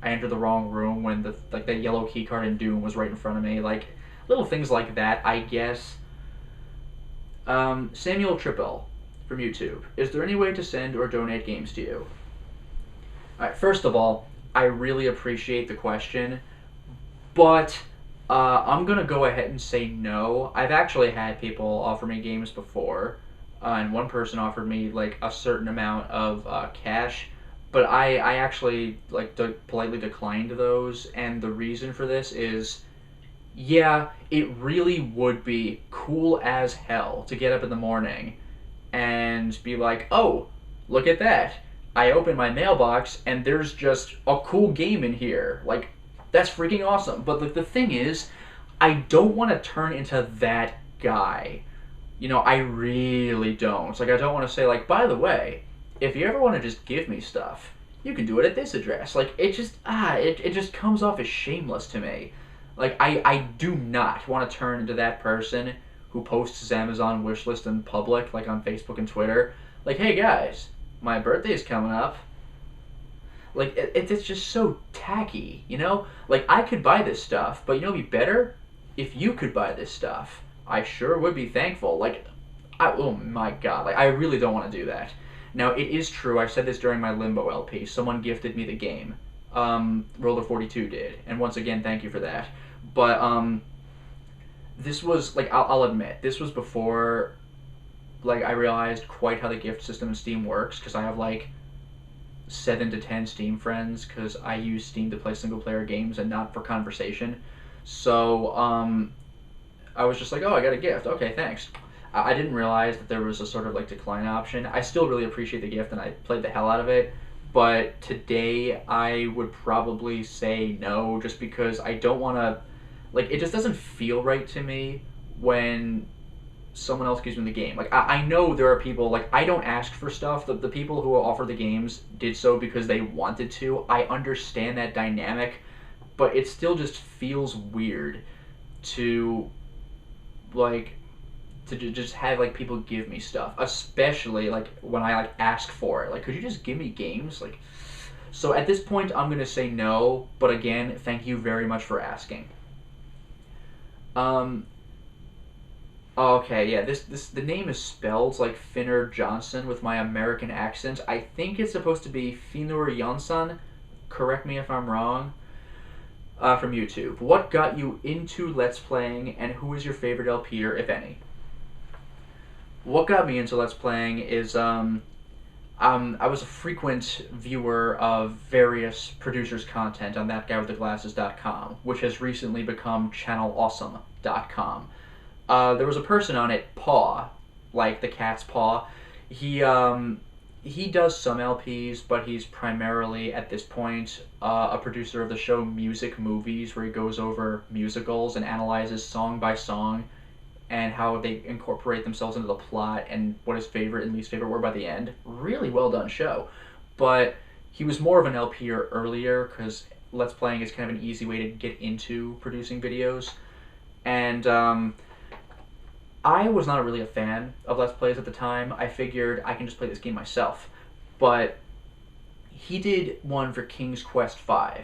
I entered the wrong room when the yellow key card in Doom was right in front of me. Like little things like that, I guess. Samuel Trippel from YouTube. Is there any way to send or donate games to you? Alright, first of all, I really appreciate the question, but I'm going to go ahead and say no. I've actually had people offer me games before, and one person offered me like a certain amount of cash, but I actually like politely declined those, and the reason for this is, yeah, it really would be cool as hell to get up in the morning and be like, oh, look at that. I open my mailbox and there's just a cool game in here. Like, that's freaking awesome. But like, the thing is, I don't want to turn into that guy. You know, I really don't. Like, I don't want to say, like, by the way, if you ever want to just give me stuff, you can do it at this address. Like, it just, it just comes off as shameless to me. Like, I do not want to turn into that person who posts his Amazon wishlist in public, like on Facebook and Twitter. Like, hey guys, my birthday's coming up. Like, it's just so tacky, you know? Like, I could buy this stuff, but you know what'd be better? If you could buy this stuff. I sure would be thankful. Like, oh my god, like, I really don't want to do that. Now, it is true, I said this during my Limbo LP, someone gifted me the game. Roller42 did, and once again, thank you for that. But, this was, like, I'll admit, this was before, like, I realized quite how the gift system in Steam works, because I have, like, 7 to 10 Steam friends, because I use Steam to play single-player games and not for conversation. So, I was just like, oh, I got a gift. Okay, thanks. I didn't realize that there was a sort of, like, decline option. I still really appreciate the gift, and I played the hell out of it. But today, I would probably say no, just because I don't want to... Like, it just doesn't feel right to me when someone else gives me the game. Like, I know there are people, like, I don't ask for stuff. The people who offer the games did so because they wanted to. I understand that dynamic, but it still just feels weird to, like, to just have, like, people give me stuff. Especially, like, when I, like, ask for it. Like, could you just give me games? Like, so at this point, I'm going to say no, but again, thank you very much for asking. Okay, yeah, the name is spelled like Finner Johnson with my American accent. I think it's supposed to be Finur Jonsson. Correct me if I'm wrong. From YouTube. What got you into Let's Playing, and who is your favorite LPer, if any? What got me into Let's Playing is, I was a frequent viewer of various producers' content on thatguywiththeglasses.com, which has recently become channelawesome.com. There was a person on it, Paw, like the cat's paw. He does some LPs, but he's primarily, at this point, a producer of the show Music Movies, where he goes over musicals and analyzes song by song and how they incorporate themselves into the plot and what his favorite and least favorite were by the end. Really well done show. But he was more of an LPer earlier, because Let's Playing is kind of an easy way to get into producing videos. And I was not really a fan of Let's Plays at the time. I figured I can just play this game myself. But he did one for King's Quest V.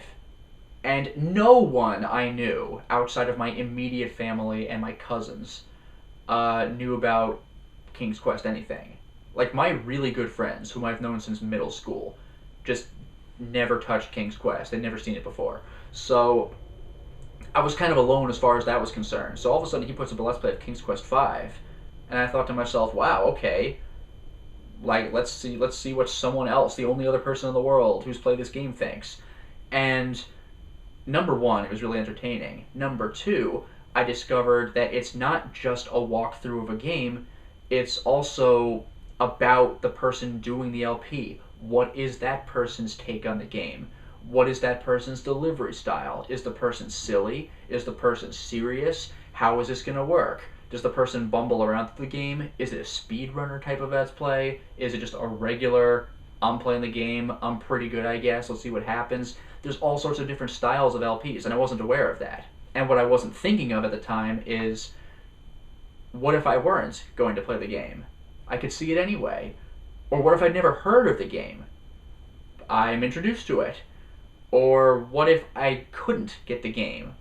And no one I knew outside of my immediate family and my cousins knew about King's Quest anything. Like, my really good friends, whom I've known since middle school, just never touched King's Quest. They'd never seen it before. So I was kind of alone as far as that was concerned. So all of a sudden he puts up a Let's Play of King's Quest V, and I thought to myself, wow, okay, like, let's see what someone else, the only other person in the world who's played this game, thinks. And number one, it was really entertaining. Number two, I discovered that it's not just a walkthrough of a game, it's also about the person doing the LP. What is that person's take on the game? What is that person's delivery style? Is the person silly? Is the person serious? How is this going to work? Does the person bumble around through the game? Is it a speedrunner type of Let's Play? Is it just a regular, I'm playing the game, I'm pretty good, I guess, let's see what happens? There's all sorts of different styles of LPs, and I wasn't aware of that. And what I wasn't thinking of at the time is, what if I weren't going to play the game? I could see it anyway. Or what if I'd never heard of the game? I'm introduced to it. Or what if I couldn't get the game?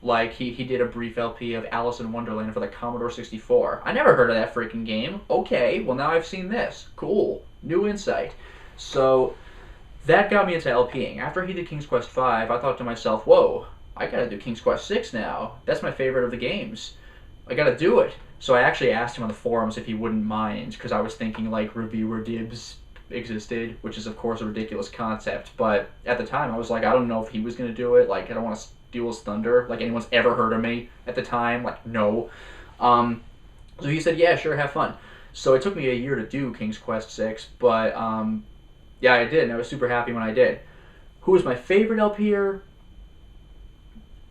Like, he did a brief LP of Alice in Wonderland for the Commodore 64. I never heard of that freaking game. Okay, well now I've seen this. Cool. New insight. So that got me into LPing. After he did King's Quest V, I thought to myself, whoa, I gotta do King's Quest VI now. That's my favorite of the games. I gotta do it. So I actually asked him on the forums if he wouldn't mind, because I was thinking, like, reviewer dibs existed, which is, of course, a ridiculous concept. But at the time, I was like, I don't know if he was going to do it. Like, I don't want to steal his thunder. Like, anyone's ever heard of me at the time. Like, no. So he said, yeah, sure, have fun. So it took me a year to do King's Quest VI, but, yeah, I did, and I was super happy when I did. Who was my favorite LPer?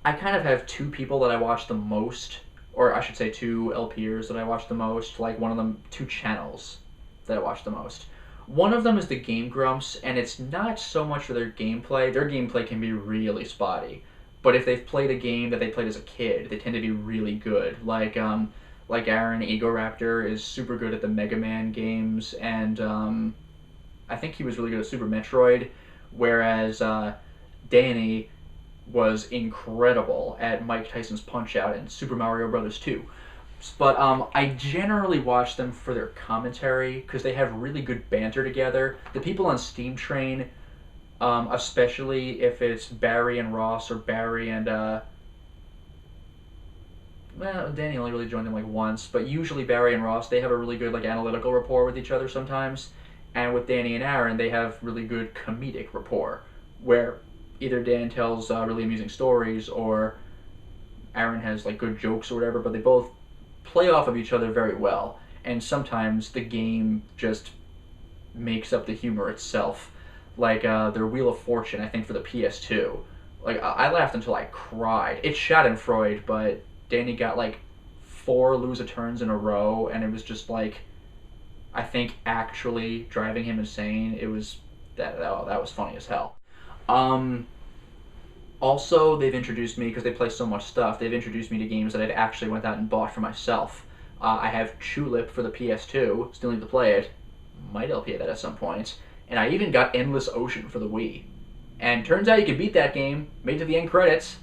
I kind of have two people that I watch the most, or I should say two LPers that I watch the most, like one of them, two channels that I watch the most. One of them is the Game Grumps, and it's not so much for their gameplay. Their gameplay can be really spotty, but if they've played a game that they played as a kid, they tend to be really good. Like Aaron Egoraptor is super good at the Mega Man games, and I think he was really good at Super Metroid, whereas Danny was incredible at Mike Tyson's Punch-Out! And Super Mario Bros. 2. But I generally watch them for their commentary, because they have really good banter together. The people on Steam Train, especially if it's Barry and Ross, or Barry and, well, Danny only really joined them like once, but usually Barry and Ross, they have a really good, like, analytical rapport with each other sometimes. And with Danny and Aaron, they have really good comedic rapport, where either Dan tells really amusing stories, or Aaron has, like, good jokes or whatever, but they both play off of each other very well. And sometimes the game just makes up the humor itself. Like, their Wheel of Fortune, I think, for the PS2. Like, I laughed until I cried. It's Schadenfreude, but Danny got, like, 4 lose-a-turns in a row, and it was just, like, I think actually driving him insane. It was, that was funny as hell. Also, they've introduced me, because they play so much stuff, they've introduced me to games that I've actually went out and bought for myself. I have Tulip for the PS2, still need to play it, might LP that at some point, and I even got Endless Ocean for the Wii. And turns out you can beat that game, made to the end credits.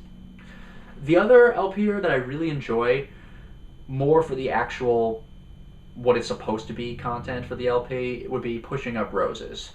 The other LPer that I really enjoy, more for the actual, what it's supposed to be content for the LP, would be Pushing Up Roses.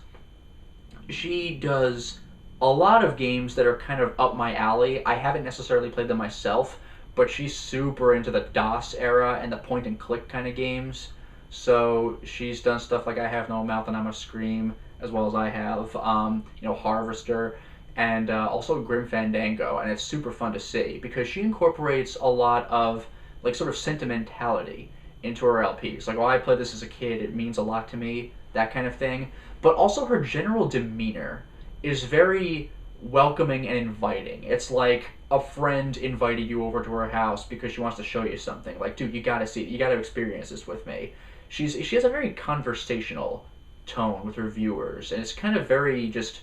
She does a lot of games that are kind of up my alley. I haven't necessarily played them myself, but she's super into the DOS era and the point-and-click kind of games. So she's done stuff like I Have No Mouth and I Must Scream, as well as I have, Harvester, and also Grim Fandango, and it's super fun to see, because she incorporates a lot of, like, sort of sentimentality into her LPs. Like, I played this as a kid, it means a lot to me, that kind of thing. But also her general demeanor is very welcoming and inviting. It's like a friend invited you over to her house because she wants to show you something. Like, dude, you gotta see it. You gotta experience this with me. She has a very conversational tone with her viewers, and it's kind of very just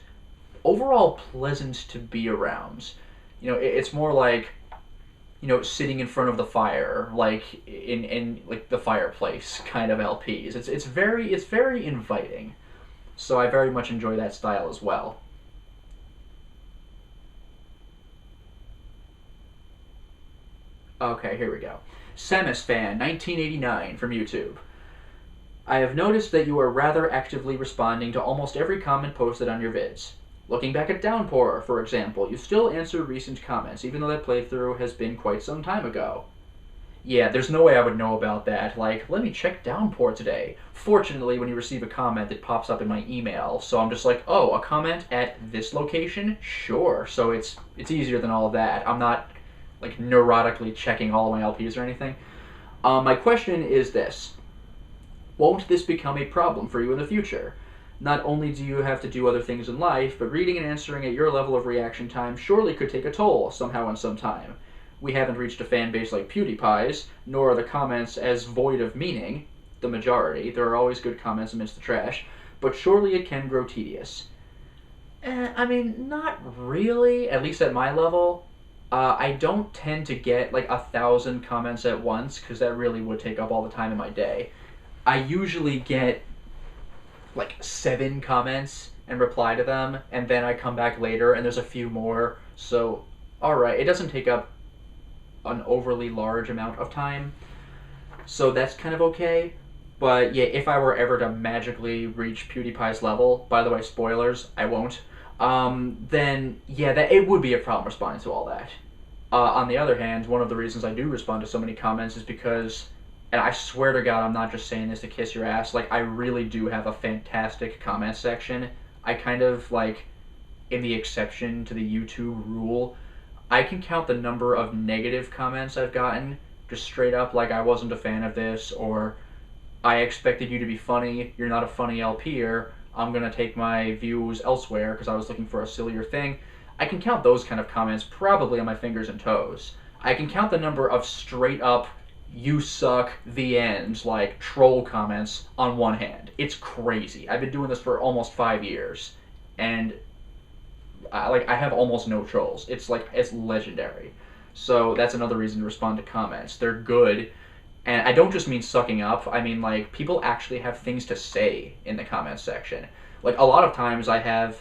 overall pleasant to be around. You know, it's more like, you know, sitting in front of the fire, like in like the fireplace kind of LPs. It's very inviting. So I very much enjoy that style as well. Okay, here we go. Samus Fan 1989 from YouTube. I have noticed that you are rather actively responding to almost every comment posted on your vids. Looking back at Downpour, for example, you still answer recent comments, even though that playthrough has been quite some time ago. Yeah, there's no way I would know about that. Like, let me check Downpour today. Fortunately, when you receive a comment, it pops up in my email, so I'm just like, oh, a comment at this location? Sure. So it's easier than all of that. I'm not, like, neurotically checking all of my LPs or anything. My question is this. Won't this become a problem for you in the future? Not only do you have to do other things in life, but reading and answering at your level of reaction time surely could take a toll somehow and sometime. We haven't reached a fan base like PewDiePie's, nor are the comments as void of meaning, the majority. There are always good comments amidst the trash, but surely it can grow tedious. I mean, not really, at least at my level. I don't tend to get like 1,000 comments at once, because that really would take up all the time in my day. I usually get like 7 comments and reply to them, and then I come back later and there's a few more. So, alright, it doesn't take up an overly large amount of time. So that's kind of okay. But yeah, if I were ever to magically reach PewDiePie's level, by the way, spoilers, I won't, then yeah, that it would be a problem responding to all that. On the other hand, one of the reasons I do respond to so many comments is because, and I swear to God, I'm not just saying this to kiss your ass, like, I really do have a fantastic comment section. I kind of, like, in the exception to the YouTube rule, I can count the number of negative comments I've gotten, just straight up, like, I wasn't a fan of this, or I expected you to be funny, you're not a funny LPer, I'm gonna take my views elsewhere because I was looking for a sillier thing. I can count those kind of comments probably on my fingers and toes. I can count the number of straight up, you suck, the end, like, troll comments on one hand. It's crazy. I've been doing this for almost 5 years, and I have almost no trolls. It's like, it's legendary. So that's another reason to respond to comments. They're good, and I don't just mean sucking up. I mean, like, people actually have things to say in the comments section. Like, a lot of times I have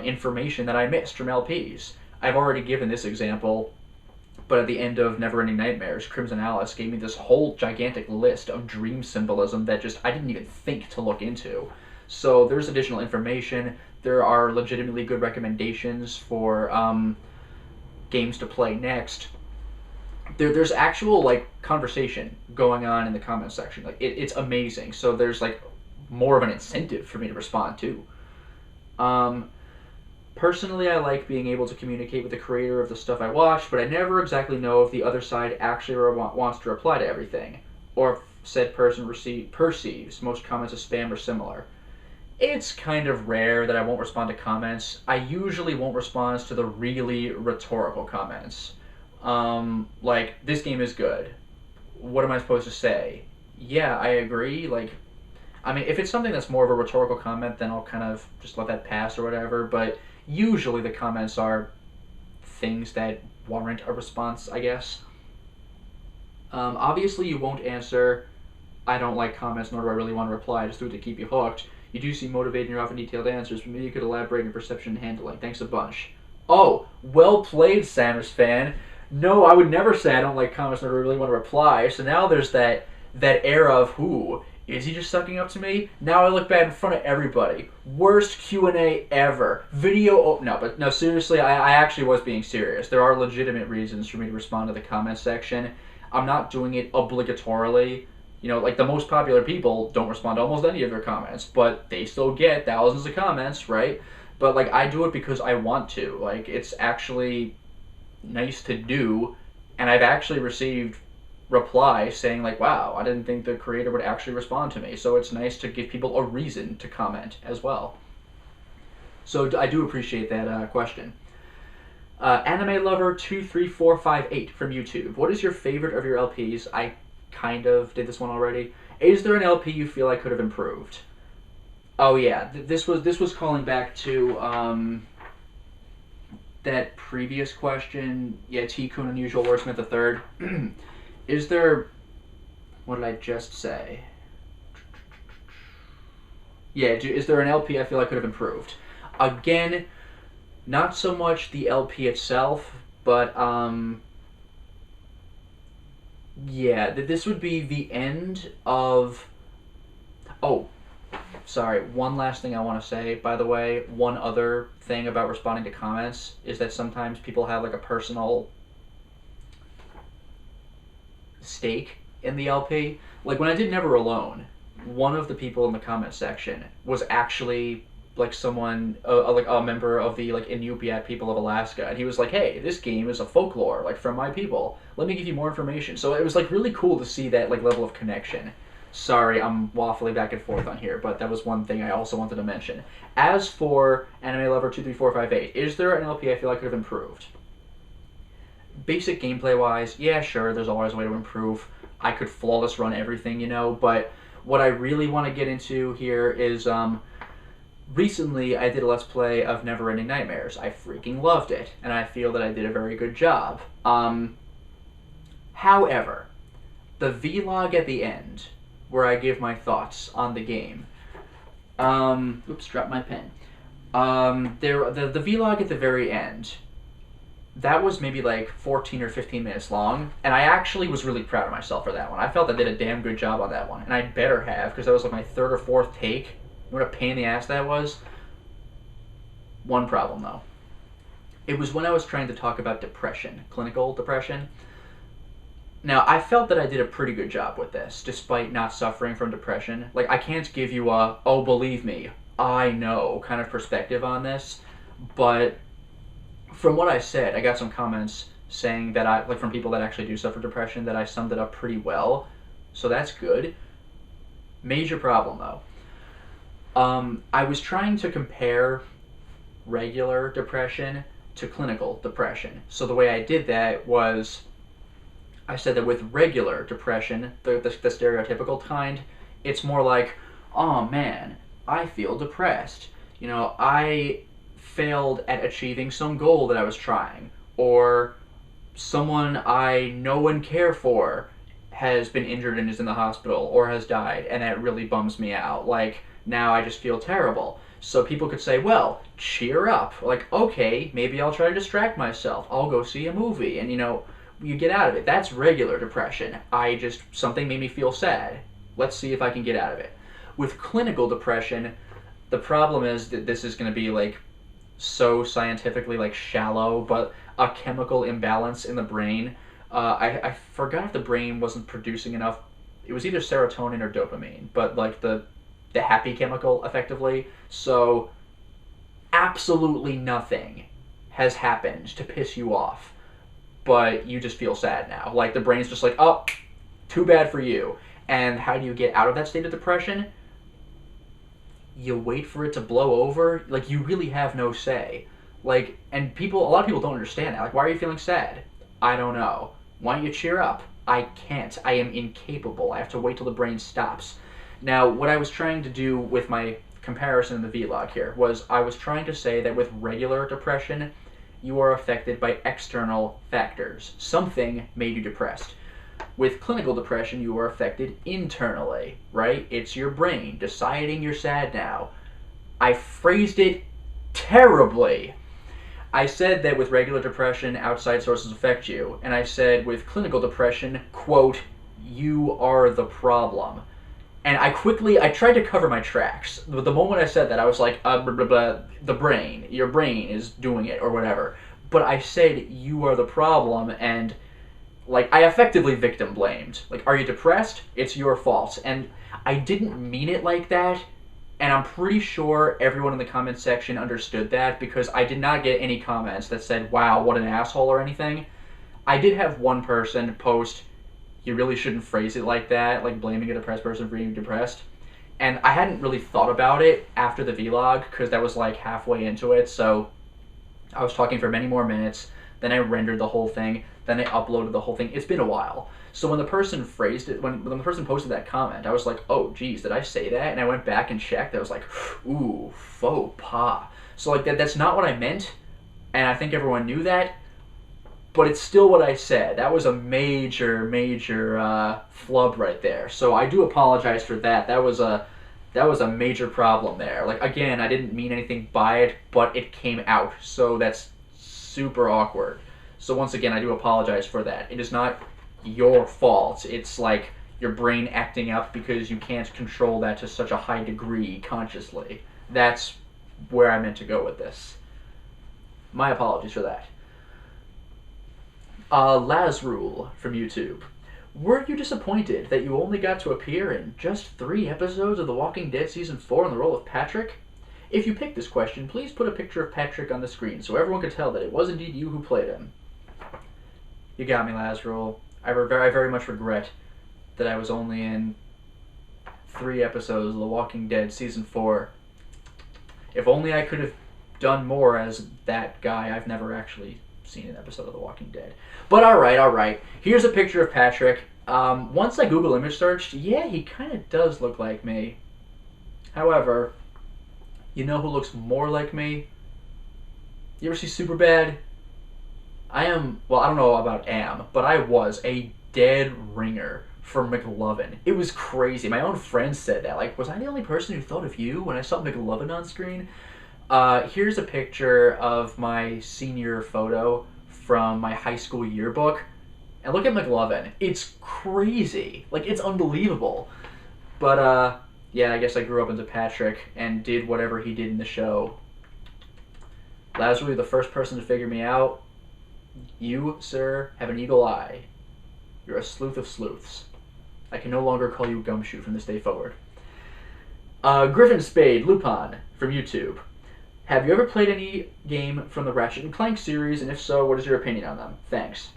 information that I missed from LPs. I've already given this example, but at the end of Neverending Nightmares, Crimson Alice gave me this whole gigantic list of dream symbolism that just I didn't even think to look into. So there's additional information. There are legitimately good recommendations for games to play next. There's actual, like, conversation going on in the comments section. Like, it's amazing. So there's, like, more of an incentive for me to respond to. Personally, I like being able to communicate with the creator of the stuff I watch, but I never exactly know if the other side actually wants to reply to everything, or if said person perceives most comments as spam or similar. It's kind of rare that I won't respond to comments. I usually won't respond to the really rhetorical comments. Like, this game is good. What am I supposed to say? Yeah, I agree. Like, I mean, if it's something that's more of a rhetorical comment, then I'll kind of just let that pass or whatever, but usually the comments are things that warrant a response, I guess. Obviously you won't answer, I don't like comments, nor do I really want to reply, just do it to keep you hooked. You do seem motivated in your often detailed answers, but maybe you could elaborate on your perception and handling. Thanks a bunch. Oh, well played, Samus fan. No, I would never say I don't like comments, nor do I really want to reply, so now there's that era of who? Is he just sucking up to me? Now I look bad in front of everybody. Worst Q&A ever. No, seriously, I actually was being serious. There are legitimate reasons for me to respond to the comment section. I'm not doing it obligatorily. You know, like, the most popular people don't respond to almost any of their comments, but they still get thousands of comments, right? But, like, I do it because I want to. Like, it's actually nice to do, and I've actually received reply saying, like, wow, I didn't think the creator would actually respond to me. So it's nice to give people a reason to comment as well. So I do appreciate that question. Anime Lover 23458 from YouTube. What is your favorite of your LPs? I kind of did this one already. Is there an LP you feel I could have improved? Oh yeah, this was calling back to that previous question. Yeah, T-Kun Unusual Wordsmith III. Is there... What did I just say? Yeah, is there an LP I feel I could have improved? Again, not so much the LP itself, but yeah, this would be the end of. Oh, sorry. One last thing I want to say, by the way. One other thing about responding to comments is that sometimes people have like a personal stake in the LP. Like when I did Never Alone, one of the people in the comment section was actually like someone, like a member of the like Inupiat people of Alaska, and he was like, "Hey, this game is a folklore like from my people. Let me give you more information." So it was like really cool to see that like level of connection. Sorry, I'm waffling back and forth on here, but that was one thing I also wanted to mention. As for Anime Lover 23458, is there an LP I feel I could have improved? Basic gameplay wise, yeah, sure, there's always a way to improve. I could flawless run everything, but what I really want to get into here is recently I did a Let's Play of Neverending Nightmares. I freaking loved it, and I feel that I did a very good job. However, the vlog at the end, where I give my thoughts on the game, oops, dropped my pen. The vlog at the very end, that was maybe like 14 or 15 minutes long, and I actually was really proud of myself for that one. I felt I did a damn good job on that one, and I better have, because that was like my third or fourth take. What a pain in the ass that was. One problem, though. It was when I was trying to talk about depression, clinical depression. Now, I felt that I did a pretty good job with this, despite not suffering from depression. Like, I can't give you a, oh, believe me, I know kind of perspective on this, but from what I said, I got some comments saying that like from people that actually do suffer depression, that I summed it up pretty well. So that's good. Major problem, though. I was trying to compare regular depression to clinical depression. So the way I did that was I said that with regular depression, the stereotypical kind, it's more like, oh man, I feel depressed. I failed at achieving some goal that I was trying, or someone I know and care for has been injured and is in the hospital or has died, and that really bums me out. Like, now I just feel terrible. So people could say, well, cheer up. Like, okay, maybe I'll try to distract myself. I'll go see a movie, and you get out of it. That's regular depression. Something made me feel sad. Let's see if I can get out of it. With clinical depression, the problem is that this is going to be like so scientifically like shallow, but a chemical imbalance in the brain. I forgot if the brain wasn't producing enough. It was either serotonin or dopamine, but like the happy chemical, effectively. So absolutely nothing has happened to piss you off, but you just feel sad now. Like the brain's just like, oh, too bad for you. And how do you get out of that state of depression? You wait for it to blow over. Like, you really have no say. Like, and a lot of people don't understand that. Like, why are you feeling sad? I don't know. Why don't you cheer up? I can't. I am incapable. I have to wait till the brain stops. Now, what I was trying to do with my comparison in the vlog here was I was trying to say that with regular depression, you are affected by external factors. Something made you depressed. With clinical depression, you are affected internally, right? It's your brain deciding you're sad now. I phrased it terribly. I said that with regular depression, outside sources affect you. And I said with clinical depression, quote, you are the problem. And I tried to cover my tracks. The moment I said that, I was like, blah, blah, blah, the brain, your brain is doing it, or whatever. But I said, you are the problem, and like, I effectively victim blamed. Like, are you depressed? It's your fault. And I didn't mean it like that, and I'm pretty sure everyone in the comment section understood that, because I did not get any comments that said, wow, what an asshole, or anything. I did have one person post, you really shouldn't phrase it like that, like blaming a depressed person for being depressed. And I hadn't really thought about it after the vlog, because that was like halfway into it, so I was talking for many more minutes, then I rendered the whole thing, then I uploaded the whole thing. It's been a while. So when the person phrased it, when the person posted that comment, I was like, oh, geez, did I say that? And I went back and checked. I was like, ooh, faux pas. So like that's not what I meant, and I think everyone knew that, but it's still what I said. That was a major flub right there. So I do apologize for that. That was That was a major problem there. Like, again, I didn't mean anything by it, but it came out, so that's super awkward. So once again, I do apologize for that. It is not your fault. It's like your brain acting up because you can't control that to such a high degree consciously. That's where I meant to go with this. My apologies for that. Lazrule from YouTube. Were you disappointed that you only got to appear in just 3 episodes of The Walking Dead Season 4 in the role of Patrick? If you picked this question, please put a picture of Patrick on the screen so everyone could tell that it was indeed you who played him. You got me, Lazrule. I very much regret that I was only in 3 episodes of The Walking Dead Season 4. If only I could have done more as that guy. I've never actually seen an episode of The Walking Dead. But alright. Here's a picture of Patrick. Once I Google image searched, yeah, he kind of does look like me. However, you know who looks more like me? You ever see Superbad? I don't know about but I was a dead ringer for McLovin. It was crazy. My own friends said that. Like, was I the only person who thought of you when I saw McLovin on screen? Here's a picture of my senior photo from my high school yearbook. And look at McLovin. It's crazy. Like, it's unbelievable. But, yeah, I guess I grew up into Patrick and did whatever he did in the show. Lazarus, the first person to figure me out. You, sir, have an eagle eye. You're a sleuth of sleuths. I can no longer call you Gumshoe from this day forward. Griffin Spade, Lupin, from YouTube. Have you ever played any game from the Ratchet & Clank series, and if so, what is your opinion on them? Thanks.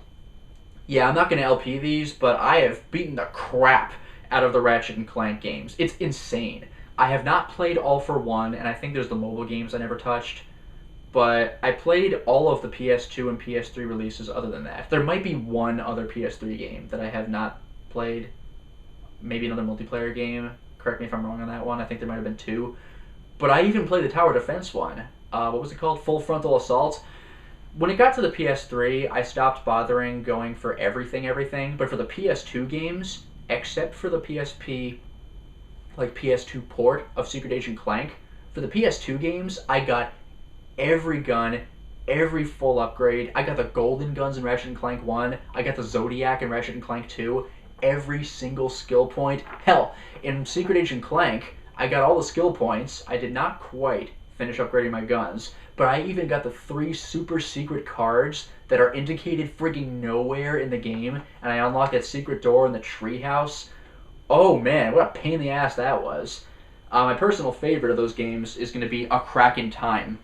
Yeah, I'm not going to LP these, but I have beaten the crap out of the Ratchet & Clank games. It's insane. I have not played All for One, and I think there's the mobile games I never touched. But I played all of the PS2 and PS3 releases other than that. There might be one other PS3 game that I have not played. Maybe another multiplayer game. Correct me if I'm wrong on that one. I think there might have been 2. But I even played the tower defense one. What was it called? Full Frontal Assault. When it got to the PS3, I stopped bothering going for everything. But for the PS2 games, except for the PSP, like PS2 port of Secret Agent Clank, for the PS2 games, I got every gun, every full upgrade. I got the golden guns in Ratchet & Clank 1. I got the Zodiac in Ratchet & Clank 2. Every single skill point. Hell, in Secret Agent Clank, I got all the skill points. I did not quite finish upgrading my guns, but I even got the 3 super secret cards that are indicated frigging nowhere in the game, and I unlocked that secret door in the treehouse. Oh man, what a pain in the ass that was. My personal favorite of those games is going to be A Crack in Time.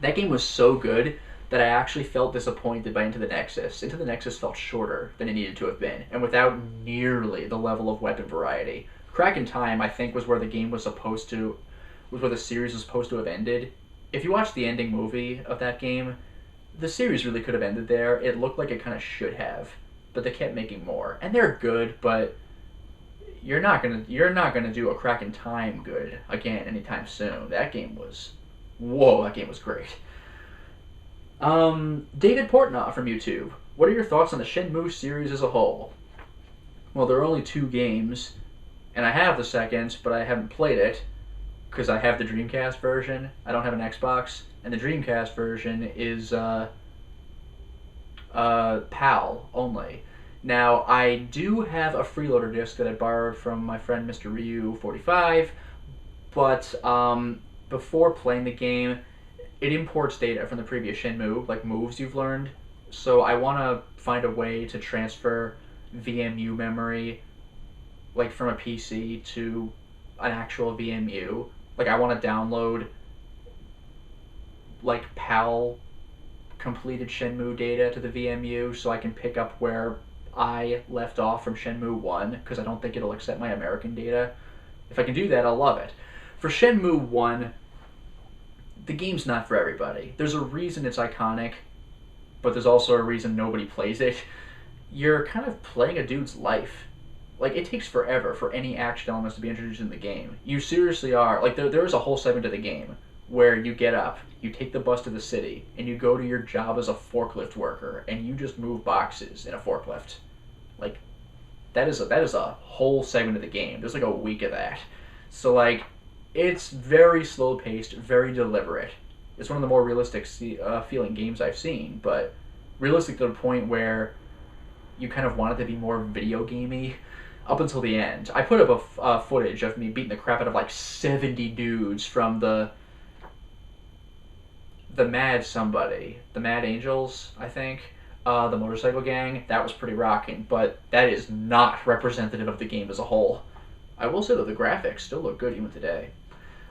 That game was so good that I actually felt disappointed by Into the Nexus. Into the Nexus felt shorter than it needed to have been, and without nearly the level of weapon variety. Crack in Time, I think, was where the game was where the series was supposed to have ended. If you watch the ending movie of that game, the series really could have ended there. It looked like it kind of should have, but they kept making more. And they're good, but you're not gonna do A Crack in Time good again anytime soon. That game was great. David Portnoy from YouTube. What are your thoughts on the Shenmue series as a whole? Well, there are only 2 games, and I have the second, but I haven't played it, because I have the Dreamcast version. I don't have an Xbox, and the Dreamcast version is PAL only. Now, I do have a freeloader disc that I borrowed from my friend Mr. Ryu45, but before playing the game, it imports data from the previous Shenmue, like moves you've learned. So I want to find a way to transfer VMU memory, like from a PC to an actual VMU. Like, I want to download, like, PAL completed Shenmue data to the VMU so I can pick up where I left off from Shenmue 1, because I don't think it'll accept my American data. If I can do that, I'll love it. For Shenmue 1, the game's not for everybody. There's a reason it's iconic, but there's also a reason nobody plays it. You're kind of playing a dude's life. Like, it takes forever for any action elements to be introduced in the game. You seriously are. Like, there is a whole segment of the game where you get up, you take the bus to the city, and you go to your job as a forklift worker, and you just move boxes in a forklift. Like, that is a whole segment of the game. There's like a week of that. So like, it's very slow paced, very deliberate. It's one of the more realistic feeling games I've seen, but realistic to the point where you kind of want it to be more video gamey up until the end. I put up a footage of me beating the crap out of like 70 dudes from the Mad Angels, I think, the motorcycle gang. That was pretty rocking, but that is not representative of the game as a whole. I will say that the graphics still look good even today.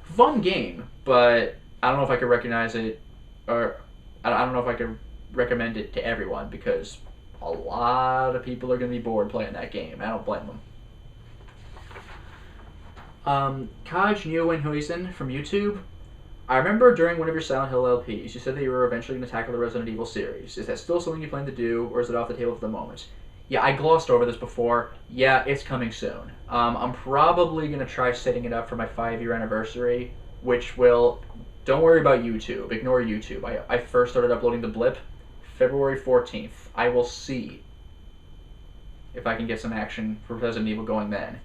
Fun game, but I don't know if I could recognize it, or I don't know if I could recommend it to everyone, because a lot of people are going to be bored playing that game. I don't blame them. Kaj Nieuwenhuizen from YouTube. I remember during one of your Silent Hill LPs, you said that you were eventually going to tackle the Resident Evil series. Is that still something you plan to do, or is it off the table for the moment? Yeah, I glossed over this before. Yeah, it's coming soon. I'm probably going to try setting it up for my 5-year anniversary, which will... Don't worry about YouTube. Ignore YouTube. I first started uploading the Blip February 14th. I will see if I can get some action for Resident Evil going then.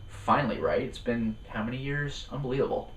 Finally, right? It's been how many years? Unbelievable.